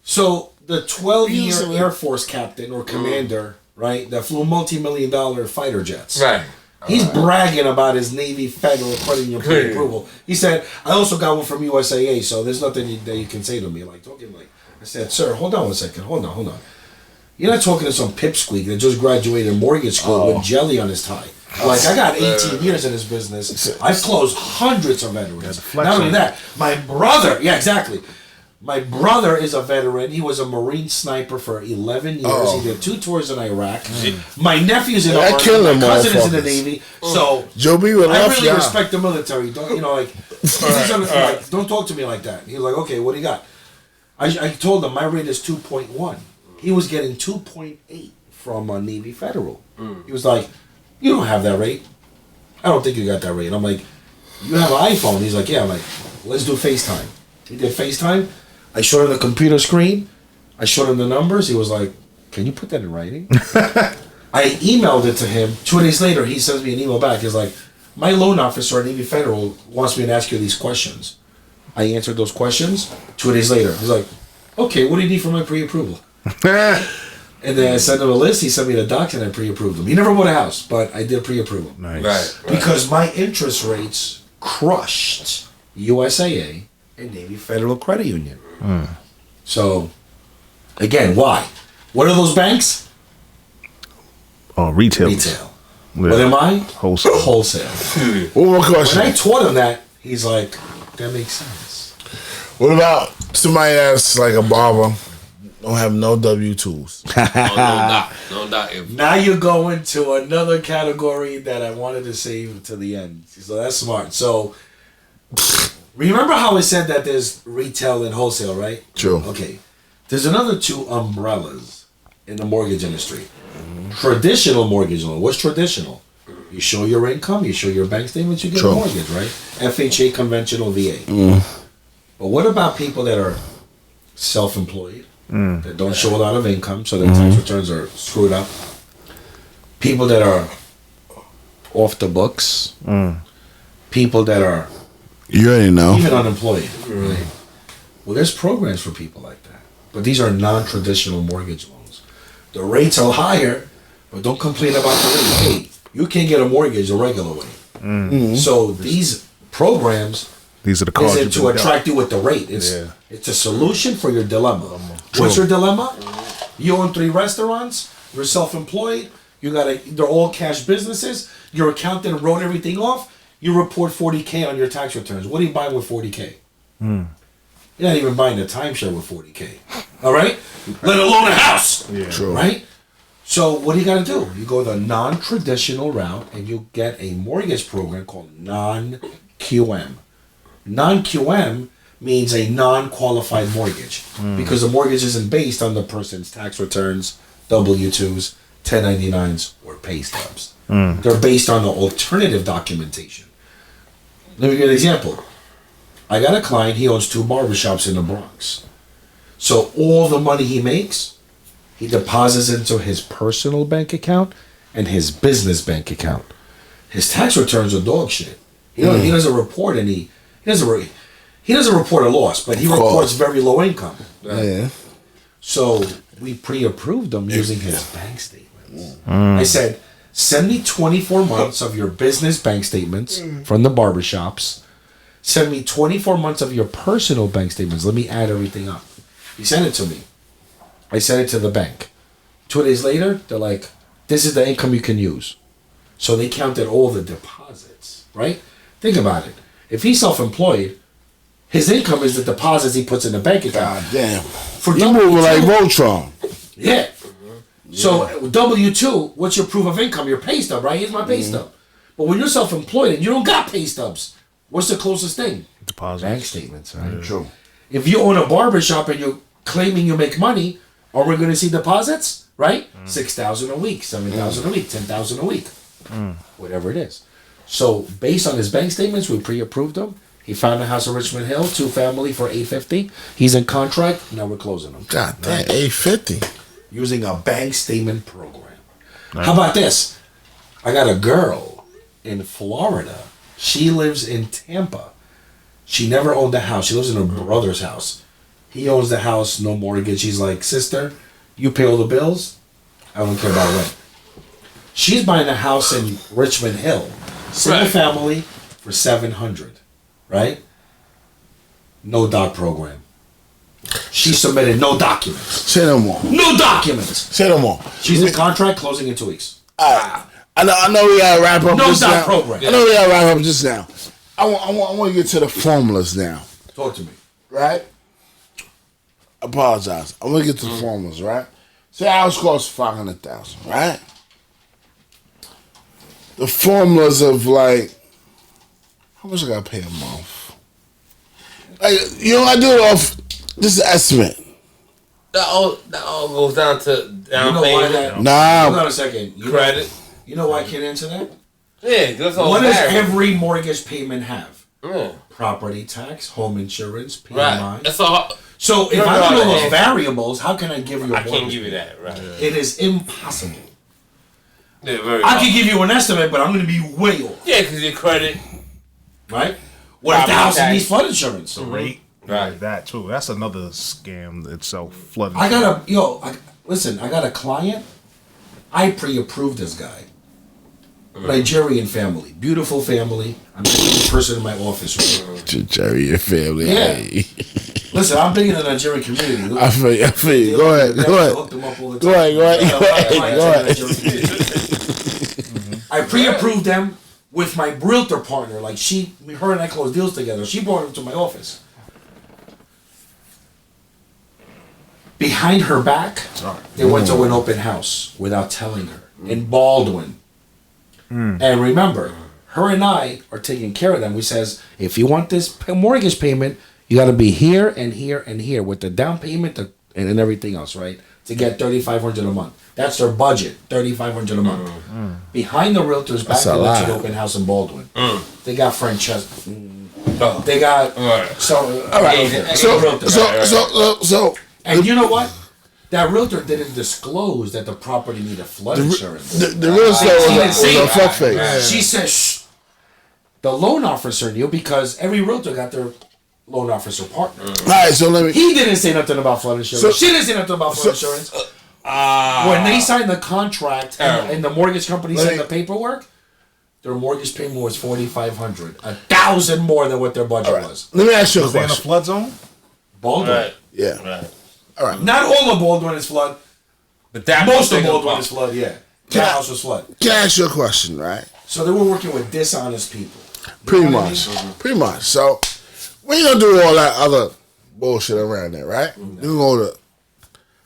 So the 12-year Air Force captain or commander, right, that flew multi-million-dollar fighter jets. Right. He's bragging about his Navy Federal credit union pre-approval. He said, I also got one from USAA, so there's nothing that you can say to me. Like, talking like, I said, sir, hold on one second. Hold on. You're not talking to some pipsqueak that just graduated mortgage school with jelly on his tie. Like, I got 18 years in this business. I've closed hundreds of veterans. Not only that, my brother, exactly. My brother is a veteran. He was a Marine sniper for 11 years. He did 2 tours in Iraq. My nephew's in the Army. My cousin is in the Navy. So Joe B would I love really y'all. respect the military. Don't like don't talk to me like that. He was like, okay, what do you got? I told him my rate is 2.1. He was getting 2.8 from Navy Federal. He was like, you don't have that rate. I don't think you got that rate. I'm like, you have an iPhone? He's like, yeah. I'm like, let's do FaceTime. He did FaceTime. I showed him the computer screen. I showed him the numbers. He was like, can you put that in writing? I emailed it to him. 2 days later, he sends me an email back. He's like, my loan officer at Navy Federal wants me to ask you these questions. I answered those questions. 2 days later, he's like, okay, what do you need for my pre-approval? And then I sent him a list. He sent me the docs and I pre-approved him. He never bought a house, but I did pre-approve him. Nice. Right. Because my interest rates crushed USAA and Navy Federal Credit Union. So, again, why? What are those banks? Oh, retail. Retail. Yeah. What am I? Wholesale. Wholesale. One more question. When I taught him that, he's like, that makes sense. What about somebody that's like a barber, don't have no W-2s? No doubt. Now you're going to another category that I wanted to save to the end. So that's smart. So, remember how I said that there's retail and wholesale, right? True. Okay. There's another 2 umbrellas in the mortgage industry. Traditional mortgage loan. What's traditional? You show your income, you show your bank statements, you get a mortgage, right? FHA, conventional, VA. But what about people that are self-employed, that don't show a lot of income, so their tax returns are screwed up? People that are off the books. People that are You already know. even unemployed. Right? Well, there's programs for people like that. But these are non-traditional mortgage loans. The rates are higher, but don't complain about the rate. Hey, you can't get a mortgage the regular way. So these programs These are the cards isn't to attract you with the rate. It's a solution for your dilemma. What's your dilemma? You own 3 restaurants. You're self-employed. They're all cash businesses. Your accountant wrote everything off. You report $40K on your tax returns. What are you buying with $40K? You're not even buying a timeshare with $40K. All right? Let alone a house. True. Right? So what do you got to do? You go the non-traditional route and you get a mortgage program called non-QM. Non-QM means a non-qualified mortgage because the mortgage isn't based on the person's tax returns, W-2s, 1099s, or pay stubs. They're based on the alternative documentation. Let me give you an example. I got a client, he owns 2 barbershops in the Bronx. So all the money he makes, he deposits into his personal bank account and his business bank account. His tax returns are dog shit. He doesn't report any. He doesn't report a loss, but he reports very low income. Yeah. So we pre-approved him using his bank statements. I said, send me 24 months of your business bank statements from the barbershops. Send me 24 months of your personal bank statements. Let me add everything up. He sent it to me. I sent it to the bank. 2 days later, they're like, this is the income you can use. So they counted all the deposits, right? Think about it. If he's self-employed, his income is the deposits he puts in the bank account. God damn. For You moving like Voltron. Yeah. So W-2, what's your proof of income? Your pay stub, right? Here's my pay stub. But when you're self-employed and you don't got pay stubs, what's the closest thing? Deposits. Bank statements, right? True. If you own a barbershop and you're claiming you make money, are we going to see deposits? Right? $6,000 a week, $7,000 a week, $10,000 a week. Whatever it is. So based on his bank statements, we pre-approved him. He found a house in Richmond Hill, 2-family for $850. He's in contract. Now we're closing him. God damn, 850. Using a bank statement program. How about this? I got a girl in Florida. She lives in Tampa. She never owned a house. She lives in her brother's house. He owns the house, no mortgage. She's like, sister, you pay all the bills. I don't care about rent. She's buying a house in Richmond Hill, single family for $700, right? No doc program. She submitted no documents. Say no more. No documents. Say no more. She's in contract, closing in 2 weeks. I know we gotta wrap up No just doc now. program. I know we gotta wrap up just now. I want to get to the formulas now, Talk to me. right? Apologize. I'm gonna get to the formulas, right? Say a house costs $500,000, right? The formulas of like, how much I gotta pay a month? Like, I do it off just an estimate. That all goes down to down You know why payment, that? Hold Nah, on a second. credit. You know why I can't answer that? Yeah, that's all. What does variable. every mortgage payment have? Yeah. Property tax, home insurance, PMI. Right. That's all. So if You're I don't know right. those variables, how can I give you a I can't mortgage give you payment? that. Right. It is impossible. Yeah, very I hard. can give you an estimate, but I'm going to be way off. Yeah, because your credit. Right? What if the Property house tax. needs flood insurance? The rate. Right. Like that too. That's another scam itself. Flooding. I got listen, I got a client. I pre-approved this guy. Nigerian family. Beautiful family. I'm the only person in my office right now. Jerry, your family. Yeah. Hey. Listen, I'm big in the Nigerian community. I feel you. Go ahead. They Go hook ahead. them up all the Go time. ahead. I got a lot of clients Go in the ahead. Nigerian community. I pre-approved them with my realtor partner. Like her and I closed deals together. She brought him to my office. Behind her back, they went to an open house without telling her in Baldwin. And remember, her and I are taking care of them. We says, if you want this mortgage payment, you got to be here and here and here with the down payment and everything else, right? To get $3,500 a month. That's their budget, $3,500 a month. Behind the realtor's back, That's a they went to lot. an open house in Baldwin. They got Francesca. Oh. They got Alright. all right. Yeah, So, And you know what? That realtor didn't disclose that the property needed flood insurance. the real estate was a fuck face. She says, shh. The loan officer knew because every realtor got their loan officer partner. All right, so let me. He didn't say nothing about flood insurance. So- She didn't say nothing about flood insurance. When they signed the contract and the mortgage company signed the paperwork, their mortgage payment was $4,500, $1,000 more than what their budget was. Let me ask you a Was they in a question. flood zone? Baldwin. Right. Yeah. Right. Not all of Baldwin is flood. But that Most of big Baldwin bump. is flood. Yeah, Can I- that house was flood. Can I ask you a question, right? So they were working with dishonest people. Pretty know what I much. mean? Pretty much. So, we ain't gonna do all that other bullshit around there, right? We're gonna go to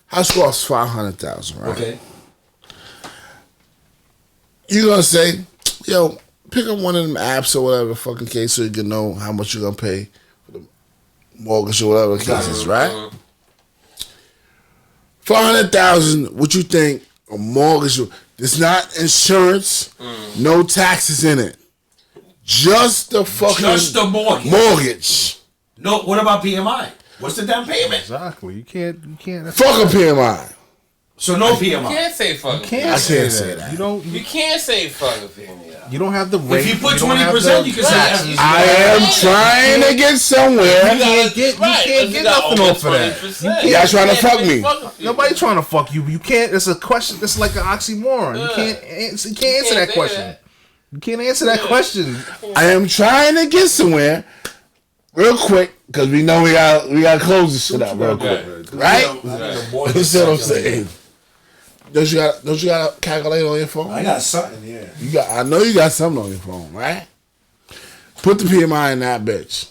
house costs $500,000, right? Okay. You're gonna say, yo, pick up one of them apps or whatever fucking case so you can know how much you're gonna pay for the mortgage or whatever the case is, right? 500,000. What you think a mortgage? It's not insurance, no taxes in it, just the fucking Just the mortgage. mortgage. No, what about PMI? What's the down payment? Exactly. You can't. Fuck a PMI. So no You PMI. can't say fuck. I can't say that. You don't. You can't say fuck a penny. You don't have the rate. If you put don't have 20%, the you can say taxes. I am trying to get somewhere. You can't get nothing off of that. Y'all trying to fuck me. Nobody trying to fuck you. You can't. It's a question. It's like an oxymoron. You can't answer that say question. that. You can't answer that question. I am trying to get somewhere real quick because we know we got to close this shit up real quick, right? You see what I'm saying? Don't you got a calculator on your phone? I got something, yeah. I know you got something on your phone, right? Put the PMI in that bitch.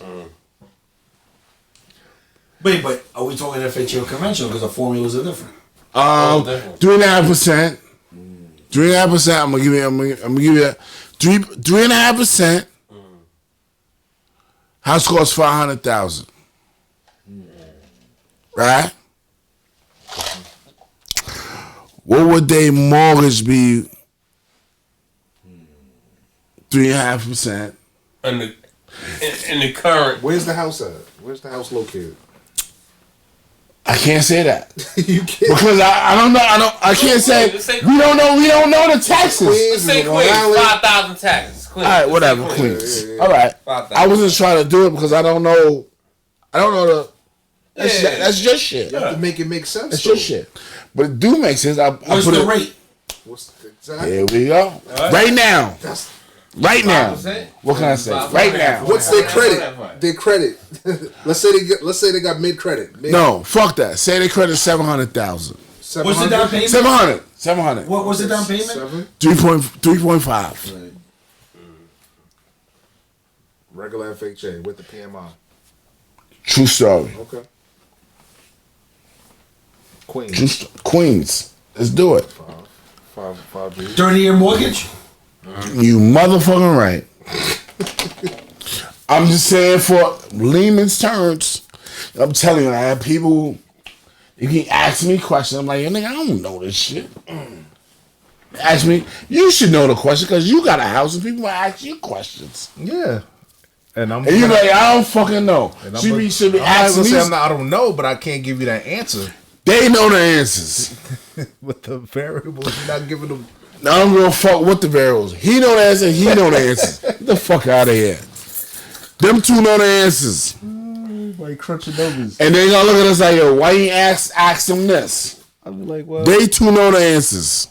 Wait, but are we talking FHA or conventional? Because the formulas are different. 3.5%. 3.5%. I'm gonna give you that 3.5%. House costs $500,000. Right? What would their mortgage be? 3.5%. And in the current. Where's the house at? Where's the house located? I can't say that You can't. because I don't know. I can't say. We don't know. We don't know the taxes. Let's say Queens, 5,000 taxes. Queens. All right, whatever, Let's say Queens. Yeah. All right. 5,000. I wasn't trying to do it because I don't know. I don't know the. That's just shit. You have to make it make sense. That's just shit. But it do make sense. I What's put the it, rate? What's the exact? Here we go. Right now. That's, Right now. 5%? What can I say? 5%. Right now. what's their Whatever. credit? Their credit. let's say they got mid credit. No, fuck that. Say they credit 700,000. What's the down payment? 700. 700. What was the down payment? 3.5. Right. Regular FHA with the PMI. True story. Okay. Queen. Queens. Let's do it. Five G. 30-year mortgage? You motherfucking right. I'm just saying for layman's terms, I'm telling you, I have people, you can ask me questions. I'm like, nigga, I don't know this shit. Ask me, you should know the question because you got a house and people ask you questions. Yeah. And you're like, I don't fucking know. Should be asking me. I don't know, but I can't give you that answer. They know the answers. With the variables, you're not giving them. Now I don't give a fuck what the variables. He know the answer. He know the answers. Get the fuck out of here. Them two know the answers. Like crunching numbers. And they gonna look at us like, yo, why you ask them this? I'm like, well. They two know the answers.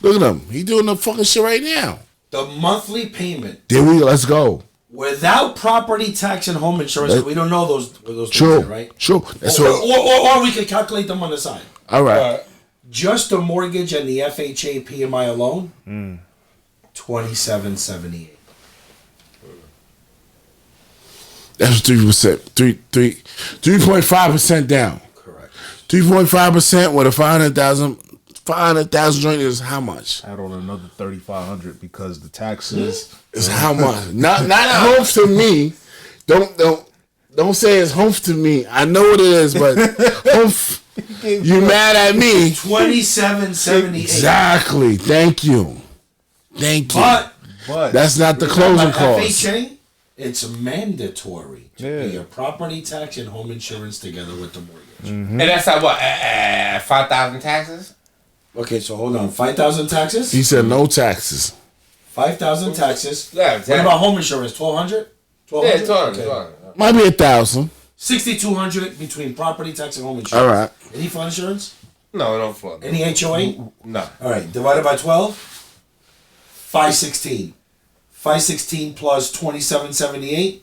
Look at him. He doing the fucking shit right now. The monthly payment There we go. Let's go. without property tax and home insurance. We don't know those True. things, right? True. That's or, what. or we could calculate them on the side. All right. Just the mortgage and the FHA PMI alone, $2,778. That's 3%. 3.5% down. Correct. 3.5% with a 500,000 joint is how much? Add on another 3,500 because the taxes. Is how much? Not home to me. Don't say it's home to me. I know what it is, but you mad at me? $2,778. Exactly. Thank you. But That's not the closing cost. FHA, it's mandatory to Yeah. pay your property tax and home insurance together with the mortgage. And that's at what? 5,000 taxes? Okay, so hold on. 5,000 taxes? He said no taxes. 5,000 taxes. Yeah, What about home insurance? 1,200? Yeah, 1,200? 200. Might be 1,000. 6,200 between property tax and home insurance. All right. Any flood insurance? No, no flood. Any HOA? No. All right, divided by 12, 516. 516 plus 2,778.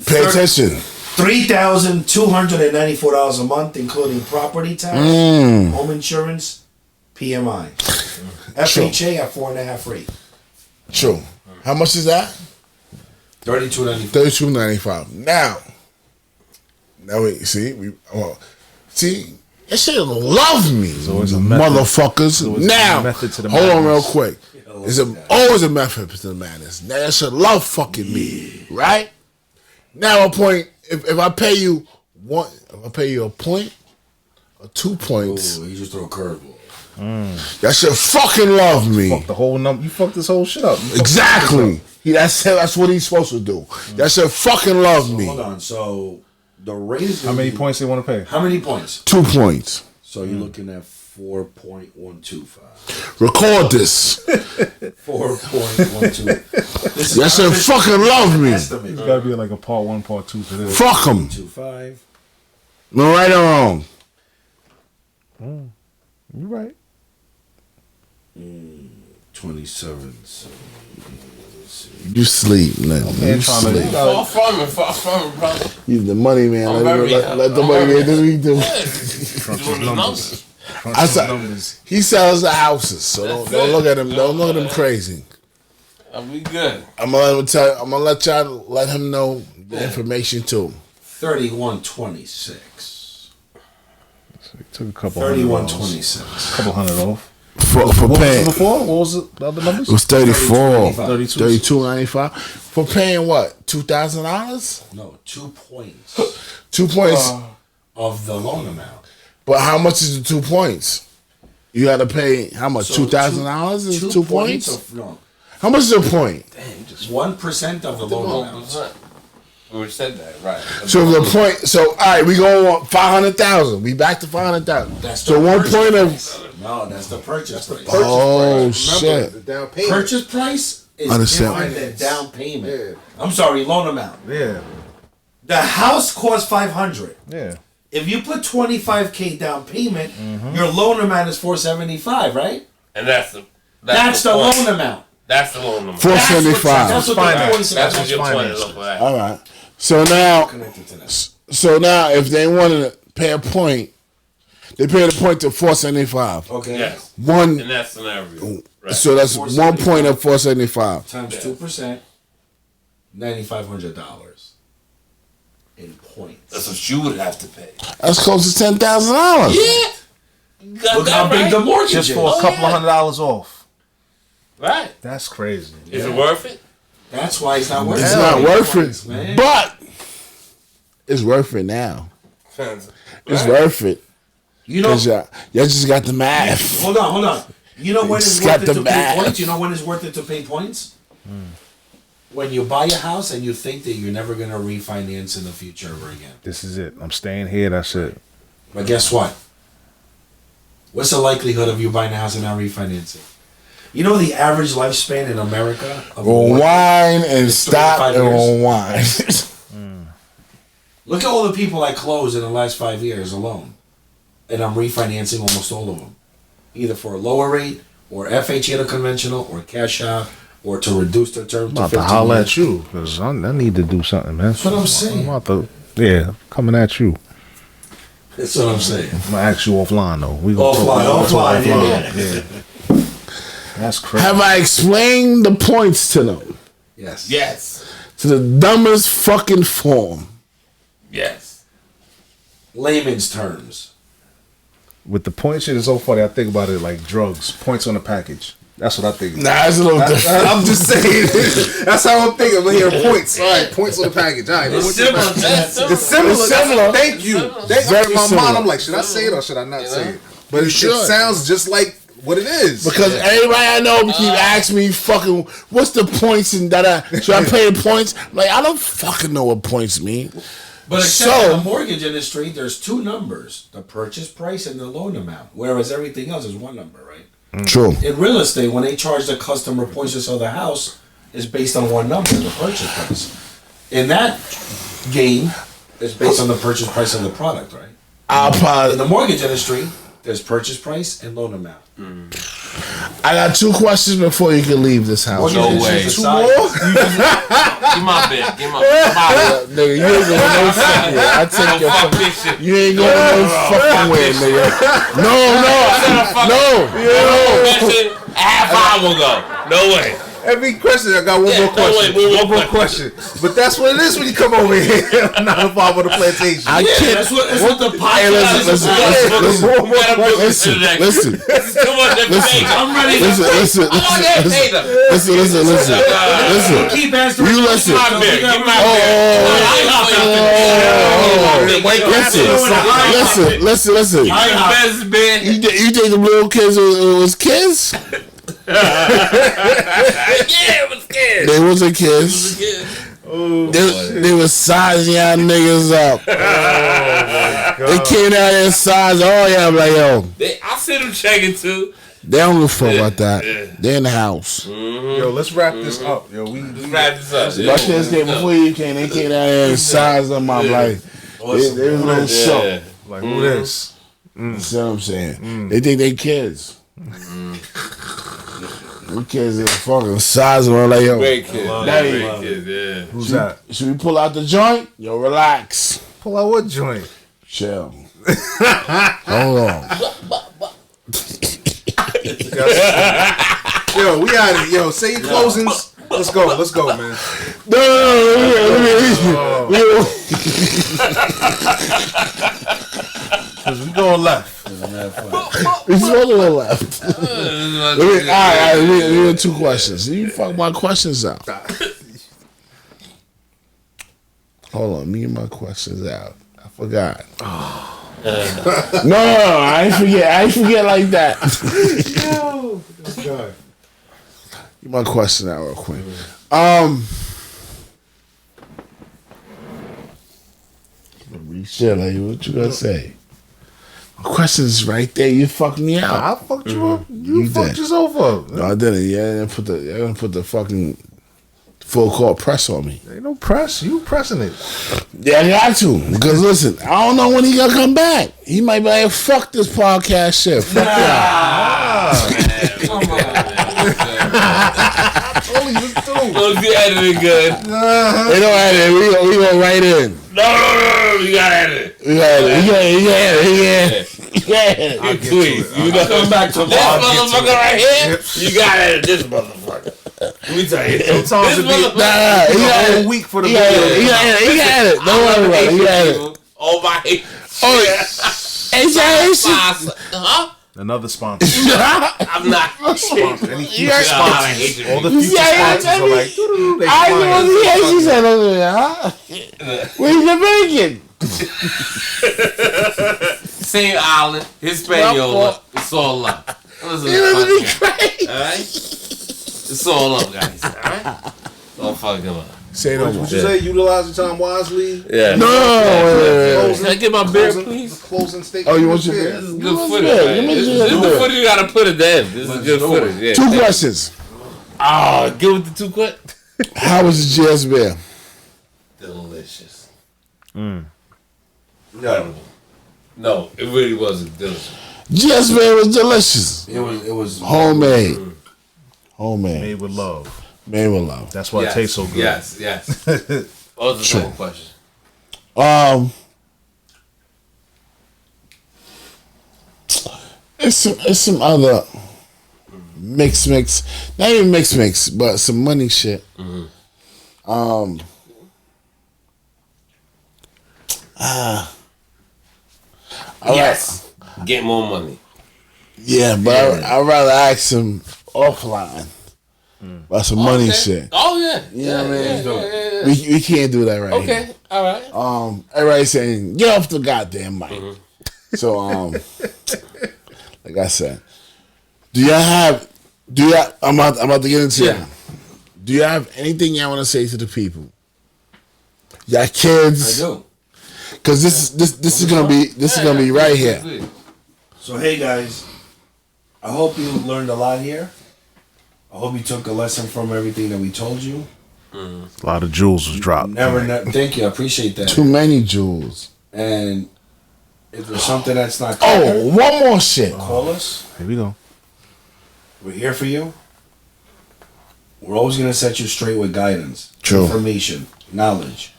Pay attention. $3,294 a month, including property tax, home insurance, PMI. FHA at 4.5 rate. True. How much is that? $3,294. $32.95. Now we see that shit love me, it's a method. motherfuckers. So it's a Now method to the hold on real madness. quick. It's always a method to the madness. Now that shit love fucking me, right? Now a point. If I pay you one, if I pay you a point or 2 points, Oh, you just throw a curveball. that shit fucking love me. Fuck the whole number. You fucked this whole shit up. Exactly. That's what he's supposed to do. That shit fucking love me. Hold on. So the rate is How many points they want to pay? How many points? 2 points. So you're looking at 4.125. Record this. 4.12. That shit fucking love me. Estimate. It's got to be like a part 1, part 2 to this. Fuck him. 25. No right or wrong. You right. 27. You sleep, man. Man, You trying to, sleep. Far from it, brother. You the money man. I'm Let the money man do what he do. crunch Doing his the numbers. Crunch I his saw, numbers. he sells the houses, so don't look at him. Don't look at him crazy. I'll be good. I'm gonna let y'all let him know the information too. 31.26. Took a couple hundred off. 31.26. Couple hundred off. For What was it paying, before? What was it? The other numbers? it was 34, 32. 32.95 for paying what $2,000, No, 2 points 2 points. of the loan amount. But how much is the 2 points? You got to pay how much? So $2,000 is 2 points. No, How much is a point? 1% of the loan amount. We said that, right. So the point. So all right, we go on 500,000. We back to 500,000. That's So the 1 purchase point of. price. No, that's the purchase price. Oh Remember, shit! the down payment. Purchase price is Understand. different than down payment. Yeah. I'm sorry, loan amount. Yeah. The house costs $500. Yeah. If you put $25K down payment, your loan amount is $475, right? And that's the loan point. amount. That's the loan number. 475. That's what Finance. the points That's are. what your point finance. is. Look like. All right. So now, Connected to that. so now, if they want to pay a point, they pay the point to 475. Okay. Yes. One. In that scenario. Right. So that's 1 point of 475. Times 2%, $9,500 in points. That's what you would have to pay. That's close to $10,000. Yeah. Look how big the mortgage Just is. for a couple $100 off. Right. That's crazy. Is it worth it? That's why it's not worth it. It's not worth Points, it, man. but it's worth it now. It's Right. worth it. You know, Cause y'all just got the math. hold on. You know when it's It's got worth it the to pay math. points? You know when it's worth it to pay points? When you buy a house and you think that you're never going to refinance in the future ever again. This is it. I'm staying here. That's it. But guess what? What's the likelihood of you buying a house and not refinancing? You know the average lifespan in America of a On mortgage? wine and It's stop 35 and years. on wine. Look at all the people I closed in the last 5 years alone. And I'm refinancing almost all of them. Either for a lower rate, or FHA to conventional, or cash out, or to reduce the term I'm to about to 15 holler years. at you because I need to do something, man. That's what I'm saying. I'm about to, yeah, coming at you. That's what I'm saying. I'm gonna ask you offline though. We gonna Offline, talk yeah. That's crazy. Have I explained the points to them? Yes. Yes. To the dumbest fucking form. Yes. Layman's terms. With the point shit, it's so funny. I think about it like drugs. Points on the package. That's what I think. Nah, it's a little different. I'm just saying. That's how I'm thinking. I'm hearing points. All right, points on the package. All right, It's points on the similar. package. It's It's similar. It's similar. Thank you. Very In my similar. mind, I'm like, should I say it or should I not say it? But it should. sounds just like what it is. Because everybody I know keep asking me fucking what's the points and should I pay the points? Like I don't fucking know what points mean. But except So- in the mortgage industry, there's two numbers: the purchase price and the loan amount. Whereas everything else is one number, right? True. In real estate, when they charge the customer points to sell the house, is based on one number, the purchase price. In that game, it's based on the purchase price of the product, right? I'll In probably, the mortgage industry, there's purchase price and loan amount. I got 2 questions before you can leave this house. No Mortgage way. industry is a Two science. more? Give my bid. Give my bid. Nigga, you ain't going no fucking way. I take your Fuck fucking. this shit. You ain't going no fucking way, nigga. No. A half hour ago. No way. Every question, I got one Yeah, more no, question. wait, one more question. But that's what it is when you come over here. Not a farm on the plantation. I Yeah, can't. that's what the podcast Hey, listen, is listen, about. listen, You gotta put this listen, in the next- listen, This is too much information. I'm ready to listen, listen. keep answering. You listen. Give my beer. Give my Listen. best beer. You think the little kids was kids? Yeah, it was good. They wasn't kids. They was sizing y'all niggas up. They came out there and sized all y'all. I'm like, yo, I see them checking too. they don't give a fuck about that. They're in the house. Yo, let's wrap this up. Yo, we Let's wrap this up. My kids came before you came. They came out there and sized them up like they was a little show. like who this? That's what I'm saying. They think they kids. Them kids is fucking sizing them like, yo. Great kid. Daddy. Great kid, yeah. Who's that? Should we pull out the joint? Yo, relax. Pull out what joint? Chill. Hold on. Yo, we out of here. Yo, say your closings. Let's go, man. No. Cause we going left. We supposed to go left. All right, we have 2 questions. You fuck my questions out. Hold on, me and my questions out. I forgot. No, I ain't forget. I ain't forget like that. Yo, this guy. Get my question out real quick. Shit, like, what you gonna say? My question is right there. You fucked me out. I fucked you up. You fucked did. yourself up. No, I didn't. Yeah, I didn't put the fucking full court press on me. Ain't no press. You pressing it. Yeah, I got to. Because listen, I don't know when he gonna come back. He might be like, fuck this podcast shit. Fuck Come on, man. Don't be editing good. They don't edit it. We go right in. No. You gotta edit it. We got it. Please. You know, come back to this motherfucker right here. You gotta edit this motherfucker. Let me tell you. Sometimes it be He a whole week for the video. He got it. Don't worry about it. He got it. Oh my. Oh, yeah. Huh? Another sponsor. I'm not. Sponsor. Any future I sponsors. hate you. All the future sponsors are like, doo-doo, they I flying. know she said, huh? Where's the bacon? Same island, Hispaniola. It's all love. Listen, You know be crazy. alright? It's all up, guys. Alright? All fucking up. Say no more. What you say? Utilize your time wisely. Yeah. No. Can I get my beer, please? Closing statement. Oh, you want your beer? This is Give good us footage, beer. man. Give me This your is the beer. footage you gotta put it in. This is good footage. Yeah. 2 questions. Give it the 2 quick. How was the GS beer? Delicious. No. No, it really wasn't delicious. GS beer was delicious. It was Homemade. Homemade. Made with love. Made with love. That's why it tastes so good. Yes. What was the second question? It's some other mix, not even mix, but some money shit. Yes. Get more money. Yeah, but I'd rather ask him offline about some money shit. Oh yeah. You know what I mean? Yeah. We can't do that right Okay. here. All right. Everybody's saying get off the goddamn mic. So like I said, I'm about to get into it. Do you have anything y'all want to say to the people? Y'all kids? I do. Cause this is gonna be right here. So hey guys, I hope you learned a lot here. I hope you took a lesson from everything that we told you. A lot of jewels was dropped. Thank you, I appreciate that. Too many jewels. And if there's something that's not clear, Oh, one more shit. call us. Here we go. We're here for you. We're always gonna set you straight with guidance, True. information, knowledge.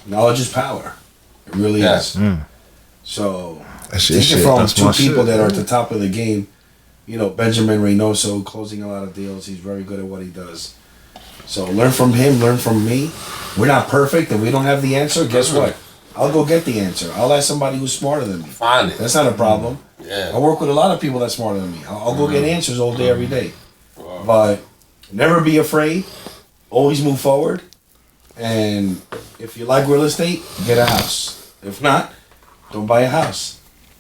Knowledge is power. It really is. So That's your take it shit. from That's two my people shit. that are at the top of the game. You know, Benjamin Reynoso closing a lot of deals. He's very good at what he does. So learn from him, learn from me. We're not perfect and we don't have the answer. Guess what? I'll go get the answer. I'll ask somebody who's smarter than me. Find it. That's not a problem. Yeah. I work with a lot of people that's smarter than me. I'll go get answers all day, every day. But never be afraid. Always move forward. And if you like real estate, get a house. If not, don't buy a house.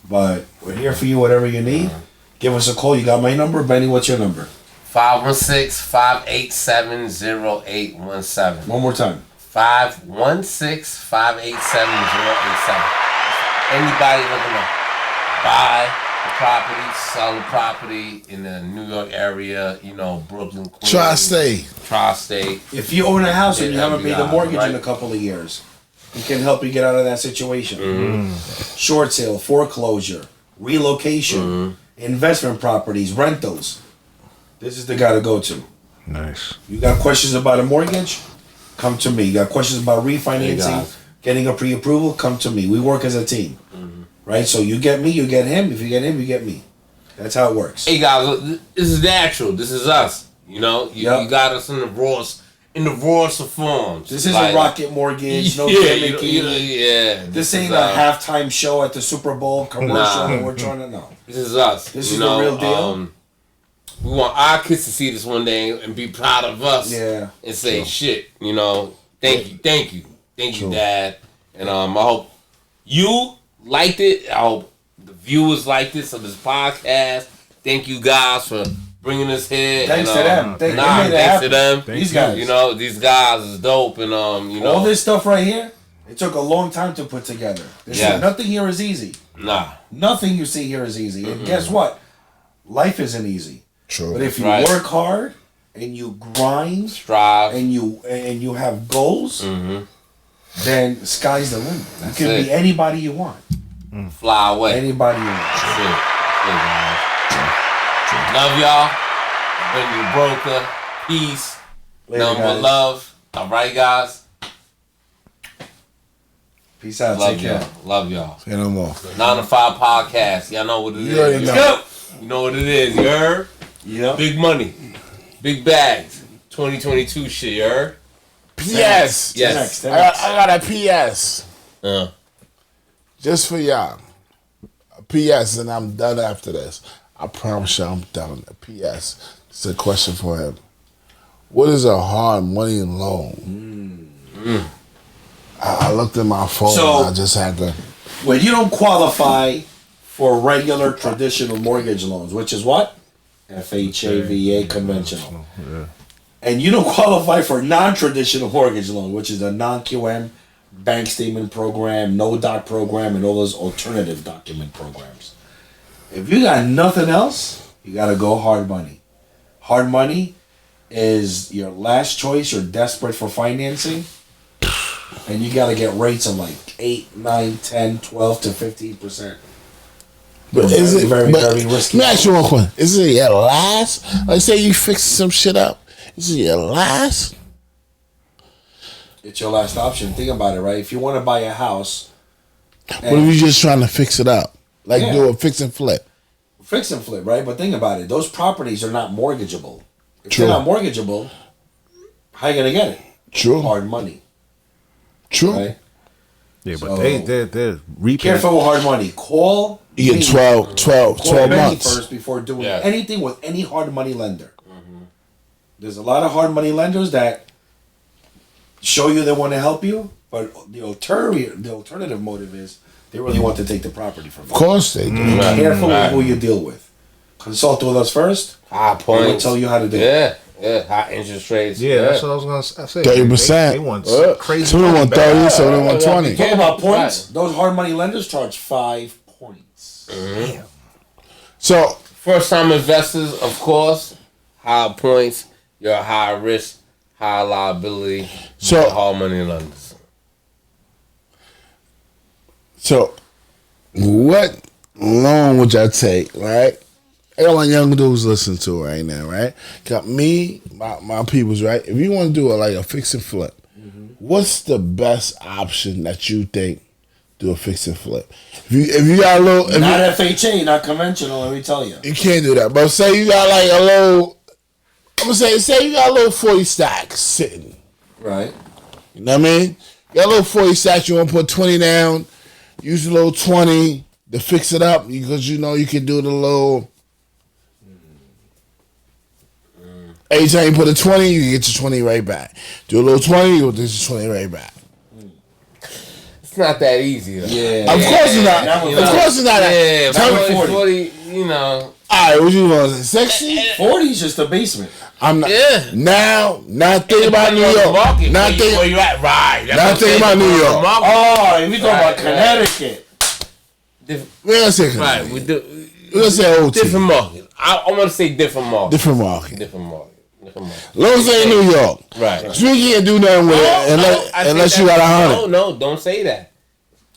But we're here for you, whatever you need. Give us a call. You got my number? Benny, what's your number? 516-587-0817. One more time. 516-587-0887. Anybody looking to buy a property, sell a property in the New York area, Brooklyn, Queens. Tri-State. If you own a house and you Yeah, haven't paid the mortgage in a couple of years, we can help you get out of that situation. Short sale, foreclosure, relocation, investment properties, rentals. This is the guy to go to. Nice. You got questions about a mortgage? Come to me. You got questions about refinancing, getting a pre-approval? Come to me. We work as a team. Right? So you get me, you get him. If you get him, you get me. That's how it works. Hey guys, look, this is natural. This is us. You got us in the rawest of forms. This isn't rocket mortgage, no gimmicky. This ain't a halftime show at the Super Bowl commercial that we're trying to know. This is us. This is the real deal. We want our kids to see this one day and be proud of us. Yeah. And say, shit, thank you, Dad. And I hope you liked it. I hope the viewers liked this of this podcast. Thank you guys for bringing us here. Thanks and, to them. Thanks to them. These guys. You know, these guys is dope, and you know, all this stuff right here. It took a long time to put together. Nothing here is easy. Nah. Nothing you see here is easy. And guess what? Life isn't easy. True. But if you work hard and you grind, strive, and you have goals, then sky's the limit. That's you can it. be anybody you want. Fly away. Anybody you want. That's it. Hey, guys. Love y'all. Been the broker. Peace. Later, Nothing but guys. love. All right, guys. Peace out. Love Take care. y'all. Love y'all. Say no more. 9 to 5 podcast. Y'all know what it You already is. know. You know what it is. You heard? Yep. Big money. Big bags. 2022 shit. You heard? PS. Yes. I got a PS. Just for y'all. A PS, and I'm done after this. I promise you I'm done. A PS. It's a question for him. What is a hard money loan? I looked at my phone So- and I just had to. When you don't qualify for regular traditional mortgage loans, which is what? FHA, VA, conventional. Yeah. And you don't qualify for non-traditional mortgage loan, which is a non-QM bank statement program, no doc program, and all those alternative document programs. If you got nothing else, you got to go hard money. Hard money is your last choice. You're desperate for financing. And you got to get rates of like 8, 9, 10, 12 to 15%. But is it very, but very risky? Let me ask you one question. Is it your last? Like, say you fix some shit up. Is it your last? It's your last option. Think about it, right? If you want to buy a house, What if you just trying to fix it up? Like Yeah. do a fix and flip? fix and flip, right? But think about it. Those properties are not mortgageable. If True. they're not mortgageable, how you gonna get it? True. Hard money, True. right? Yeah, but So- they're repaying. Careful with hard money. Call You me. get 12 Call me months. first before doing Yeah. anything with any hard money lender. There's a lot of hard money lenders that show you they want to help you, but the alternative motive is they really want to take the property from Of you. course they do. Right. Careful Right. with who you deal with. Consult with us first. High We will points. tell you how to do it. Yeah. Yeah. High interest rates. Yeah, that's what I was gonna say. 30%. They want crazy. Some of them want 30, some of them want 20. Talk about points. Right. Those hard money lenders charge 5 points. So First time investors, of course, high points. You're a high risk, high liability. So- hard money lenders. So, what loan would y'all take, right? I got my young dudes listening to it right now, right? Got me, my peoples, right? If you want to do like a fix and flip, what's the best option that you think do a fix and flip? If you got a little, if Not you, FHA, not conventional, let me tell you. you can't do that. But say you got like a little, I'm gonna say you got a little 40 stacks sitting. Right. You know what I mean? You got a little 40 stacks, you want to put 20 down, use a little 20 to fix it up because you know you can do the little. Every time you put a 20, you get your 20 right back. Do a little 20, you get your 20 right back. It's not that easy, though. Yeah. Of course it's not. Not with Of course it's not. Yeah, Tell me 40, 40. you know. Alright, what you want? 60? 40 is just the basement. I'm not. Yeah. Now, not thinking about New Depending on the York. market, Not where thinking. you at, right. That's Not what I'm thinking saying, about New the York. market. Oh, if you talk about Right, Connecticut. We're gonna say. Right, we do. We're gonna say OT. Different market. I want to say different market. Different market. Different market. Different market. Long as it ain't New York. Right. So we can't do nothing with it unless you got 100. No, don't say that.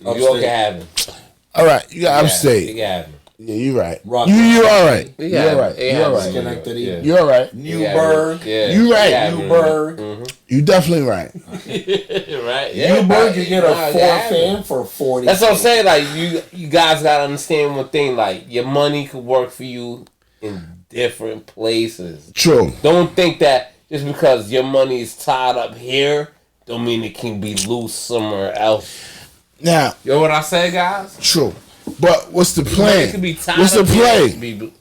New Upstate. York can have it. All right, you got You upstate. can have it. Yeah, you right. Rock- You all right. You You got all it. right. You You got all it. right. Schenectady. Yeah. You all right. Newburgh. Yeah. You right. Yeah. Newburgh. You definitely right. Right. Yeah. Newburgh, you get a Nah, 4 yeah. fan for 40. That's what I'm saying. Like you guys gotta understand one thing. Like your money could work for you in different places. True. Don't think that just because your money is tied up here, don't mean it can be loose somewhere else. Now, You know what I say, guys? true. But what's the It plan? could be tied What's the up here, it play? could be-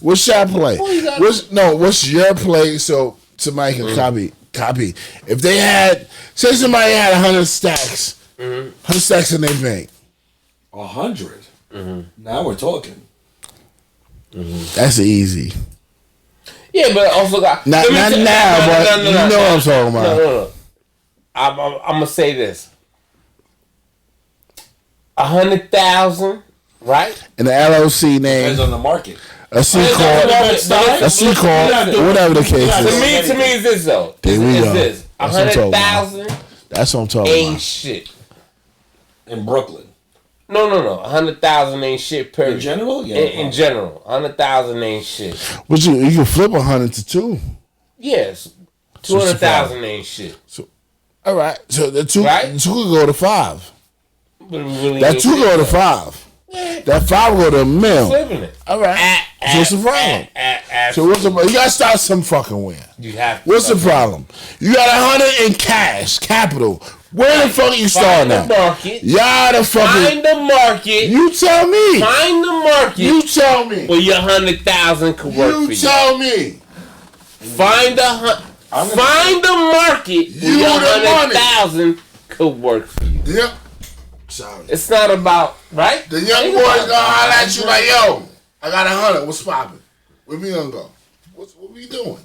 What's your play? Well, you gotta- What's your play? So somebody can copy. If they had, say somebody had 100 stacks, 100 stacks in their bank, 100. Now we're talking. That's easy. Yeah, but also got Not now, but you know what I'm talking about. No. I'm gonna say this: 100,000, right? In the LLC Depends name, on the market. a C corp, whatever the case is. To me, it's this though. There we go. This That's what I'm talking about. 100,000 That's what I'm talking ain't about. shit. In Brooklyn. No. 100,000 ain't shit. Period. In general? Yeah. In general, 100,000 ain't shit. But you can flip 100 to 2. Yes, 200,000 ain't shit. So, all right. So the 2 Right? the 2 could go to 5. But it really That ain't 2 shit, go to though. 5. That 5 go to a mil. Flipping it. All right. So what's the problem? So what's the problem? You gotta start some fucking where. You have to. What's the problem? You got 100 in cash, capital. Where the fuck you starting Find the at? market. Y'all the fucking. Find the market. You tell me. Find the market. You tell me. Where your 100,000 could work for You you. tell me. Find the market where You your the money. 100,000 could work for you. Yep. Sorry. It's not about right. The young Ain't boys about gonna holler at you that. like, yo, I got 100. What's poppin'? Where we gonna go? What we doing?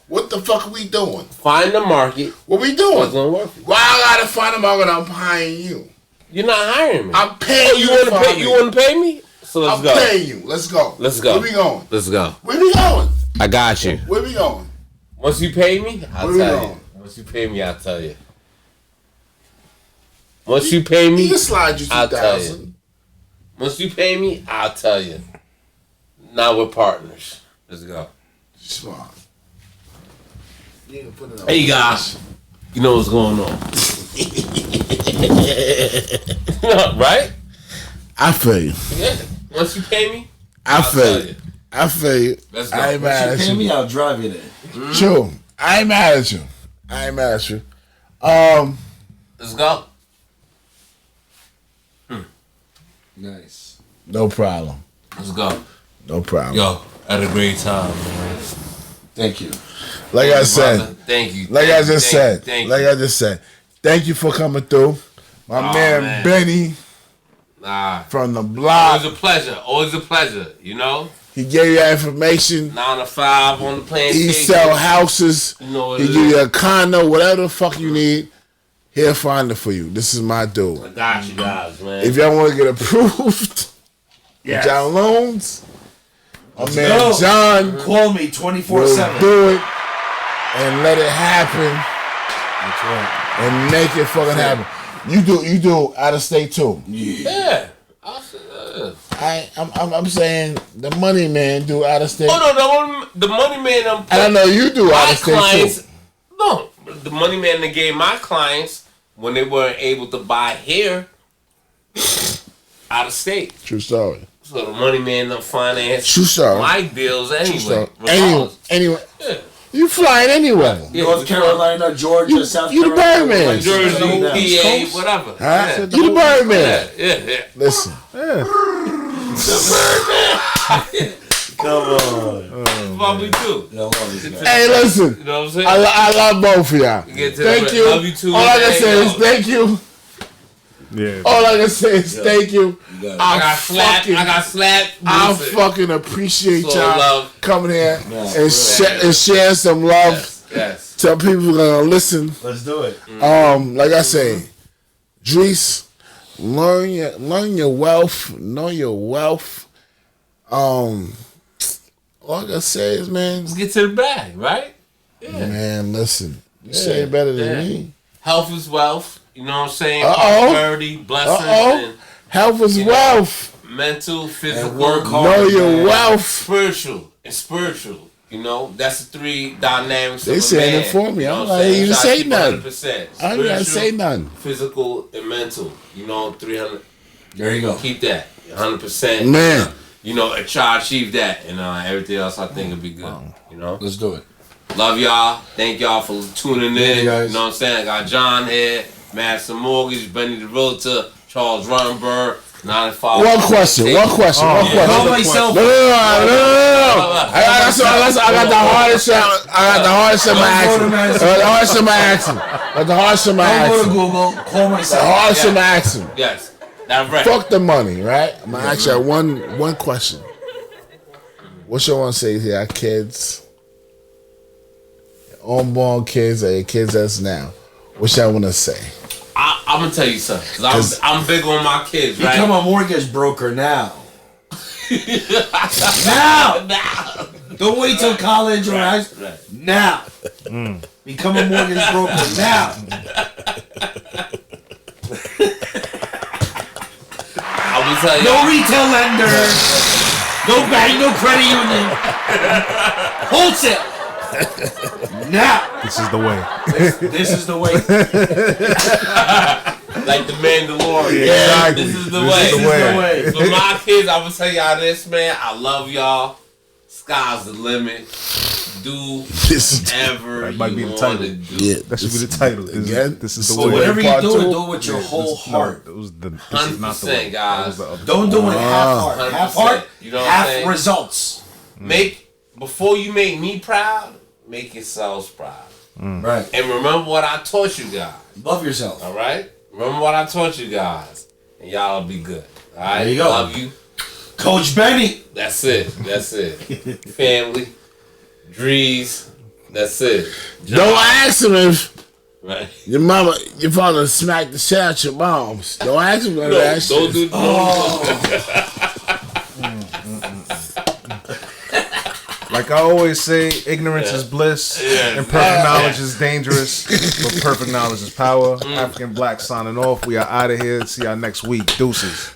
What the fuck are we doing? Find the market. What we What's doing? gonna work for you? Why I gotta find them out when I'm hiring you? You're not hiring me. I'm paying you you want to to find pay? me. You want to pay me? So let's I'm go. paying you. Let's go. Let's go. Where we going? Let's go. Where we going? I got you. Where we going? Once you pay me, I'll Where we tell going? you. Once you pay me, I'll tell you. Once you pay He me, can slide you I'll tell 2,000. once you pay me, I'll tell you. Now we're partners. Let's go. Smart. You can put it on. Hey guys, you know what's going on, right? I feel you. Yeah. Once you pay me, I I'll feel tell you. I feel you. Let's go. I ain't mad at Pay you. me, I'll drive you there. True. I ain't mad at you. I ain't mad at you. Let's go. Nice. No problem. Let's go. No problem. Yo, had a great time, man. Thank you. Like I said. Brother, thank you. Like I just said. Thank Like you. I just said. Thank you for coming through. My man, man. Benny Nah. from the block. Always a pleasure. Always a pleasure. You know? He gave you that information. 9 to 5 on the plantation. He sell houses. You know what He it give is. you a condo, whatever the fuck you need. He'll find it for you. This is my dude. I got you guys, man. If y'all want to get approved, Yes. John Loans, my man go. John Call me will 24/7. do it and let it happen That's right. and make it fucking happen. You do out of state too. Yeah. I'm saying the money man do out of state. Oh, no, the money man. And I know you do out My of state clients. too. No, the money man that gave my clients when they weren't able to buy here out of state. True story. So the money man done finance True story. my deals True anyway. story. regardless. Anyway, Yeah. you flying anyway. Yeah, North Carolina, Georgia, You- South you the Carolina. Birdman. Like Jersey, down the East PA, Coast. whatever. Huh? Yeah. You the Birdman. Yeah. Listen. Come on. That's what we do. No, love this guy. Hey, listen. You know what I'm saying? I love both of y'all. Get to Thank the- you. Love you too. All I can man. say is Yo, thank you. Yeah. All I can say is thank you. I got slapped. I got slapped. I Listen. fucking appreciate So y'all love. coming here Yeah, and share some love. Yes. Tell people who gonna listen. Let's do it. Like I say, Drees, learn your wealth, know your wealth. All I gotta say is, man, Let's get to the bag, right? man, listen, you say it better than me. Health is wealth. You know what I'm saying? Uh-oh. Prosperity, blessings, Uh-oh. Health is You know, wealth. and mental, physical, work hard. Know your man. wealth. spiritual, and spiritual. You know, that's the three dynamics They of a saying man. it for me. You know I'm what not saying? even You gotta say keep nothing. 100%. I ain't gotta say Spiritual, nothing. physical, and mental. You know, 300. There you go. Keep that 100%. Man. You know, and try to achieve that, and everything else I think will be good. You know, Let's do it. love y'all. Thank y'all for tuning in. guys. You know what I'm saying? I got John here, Madison Mortgage, Benny the Realtor, Charles Runberg, 95. One question. One question. Call myself. No. I got the hardest shit. I got the hardest shit. My accent. The hardest shit. My accent. The hardest shit. My Don't go to accent. Google. Call The myself. hardest shit. My accent. Yes. That's right. Fuck the money, right? I'm gonna ask you one question. What you want to say to your kids, your unborn kids, or your kids that's now? What y'all want to say? I'm gonna tell you something. 'Cause I'm big on my kids, right? Become a mortgage broker now. Now. Don't wait till college or high school. Right. Now. Become a mortgage broker now. I'm gonna tell you. No retail lender. No bank, no credit union. Wholesale. Now. This is the way. This is the way. Like the Mandalorian. Exactly. This is the This way. is the way. For my kids, I'm gonna tell y'all this, man. I love y'all. Sky's the limit. Do whatever That might be the you title. want to do. Yeah, That should be the title. This is the So way. whatever you Part do, two? do it with your whole heart. This is not the 100%, way. That was guys. the other- Don't do it half heart. 100%. Half heart, You know what I'm half saying? results. Before you make me proud, make yourselves proud. Right. And remember what I taught you guys. Love yourself. All right? Remember what I taught you guys. And y'all will be good. All right? There you go. Love you. Coach Benny. That's it. That's it. Family. Drees. That's it. Don't ask him if Right? your father smacked the shit out your moms. Don't ask him none of that shit. Don't do Like I always say, ignorance is bliss, and perfect knowledge is dangerous, but perfect knowledge is power. African Black signing off. We are out of here. See y'all next week. Deuces.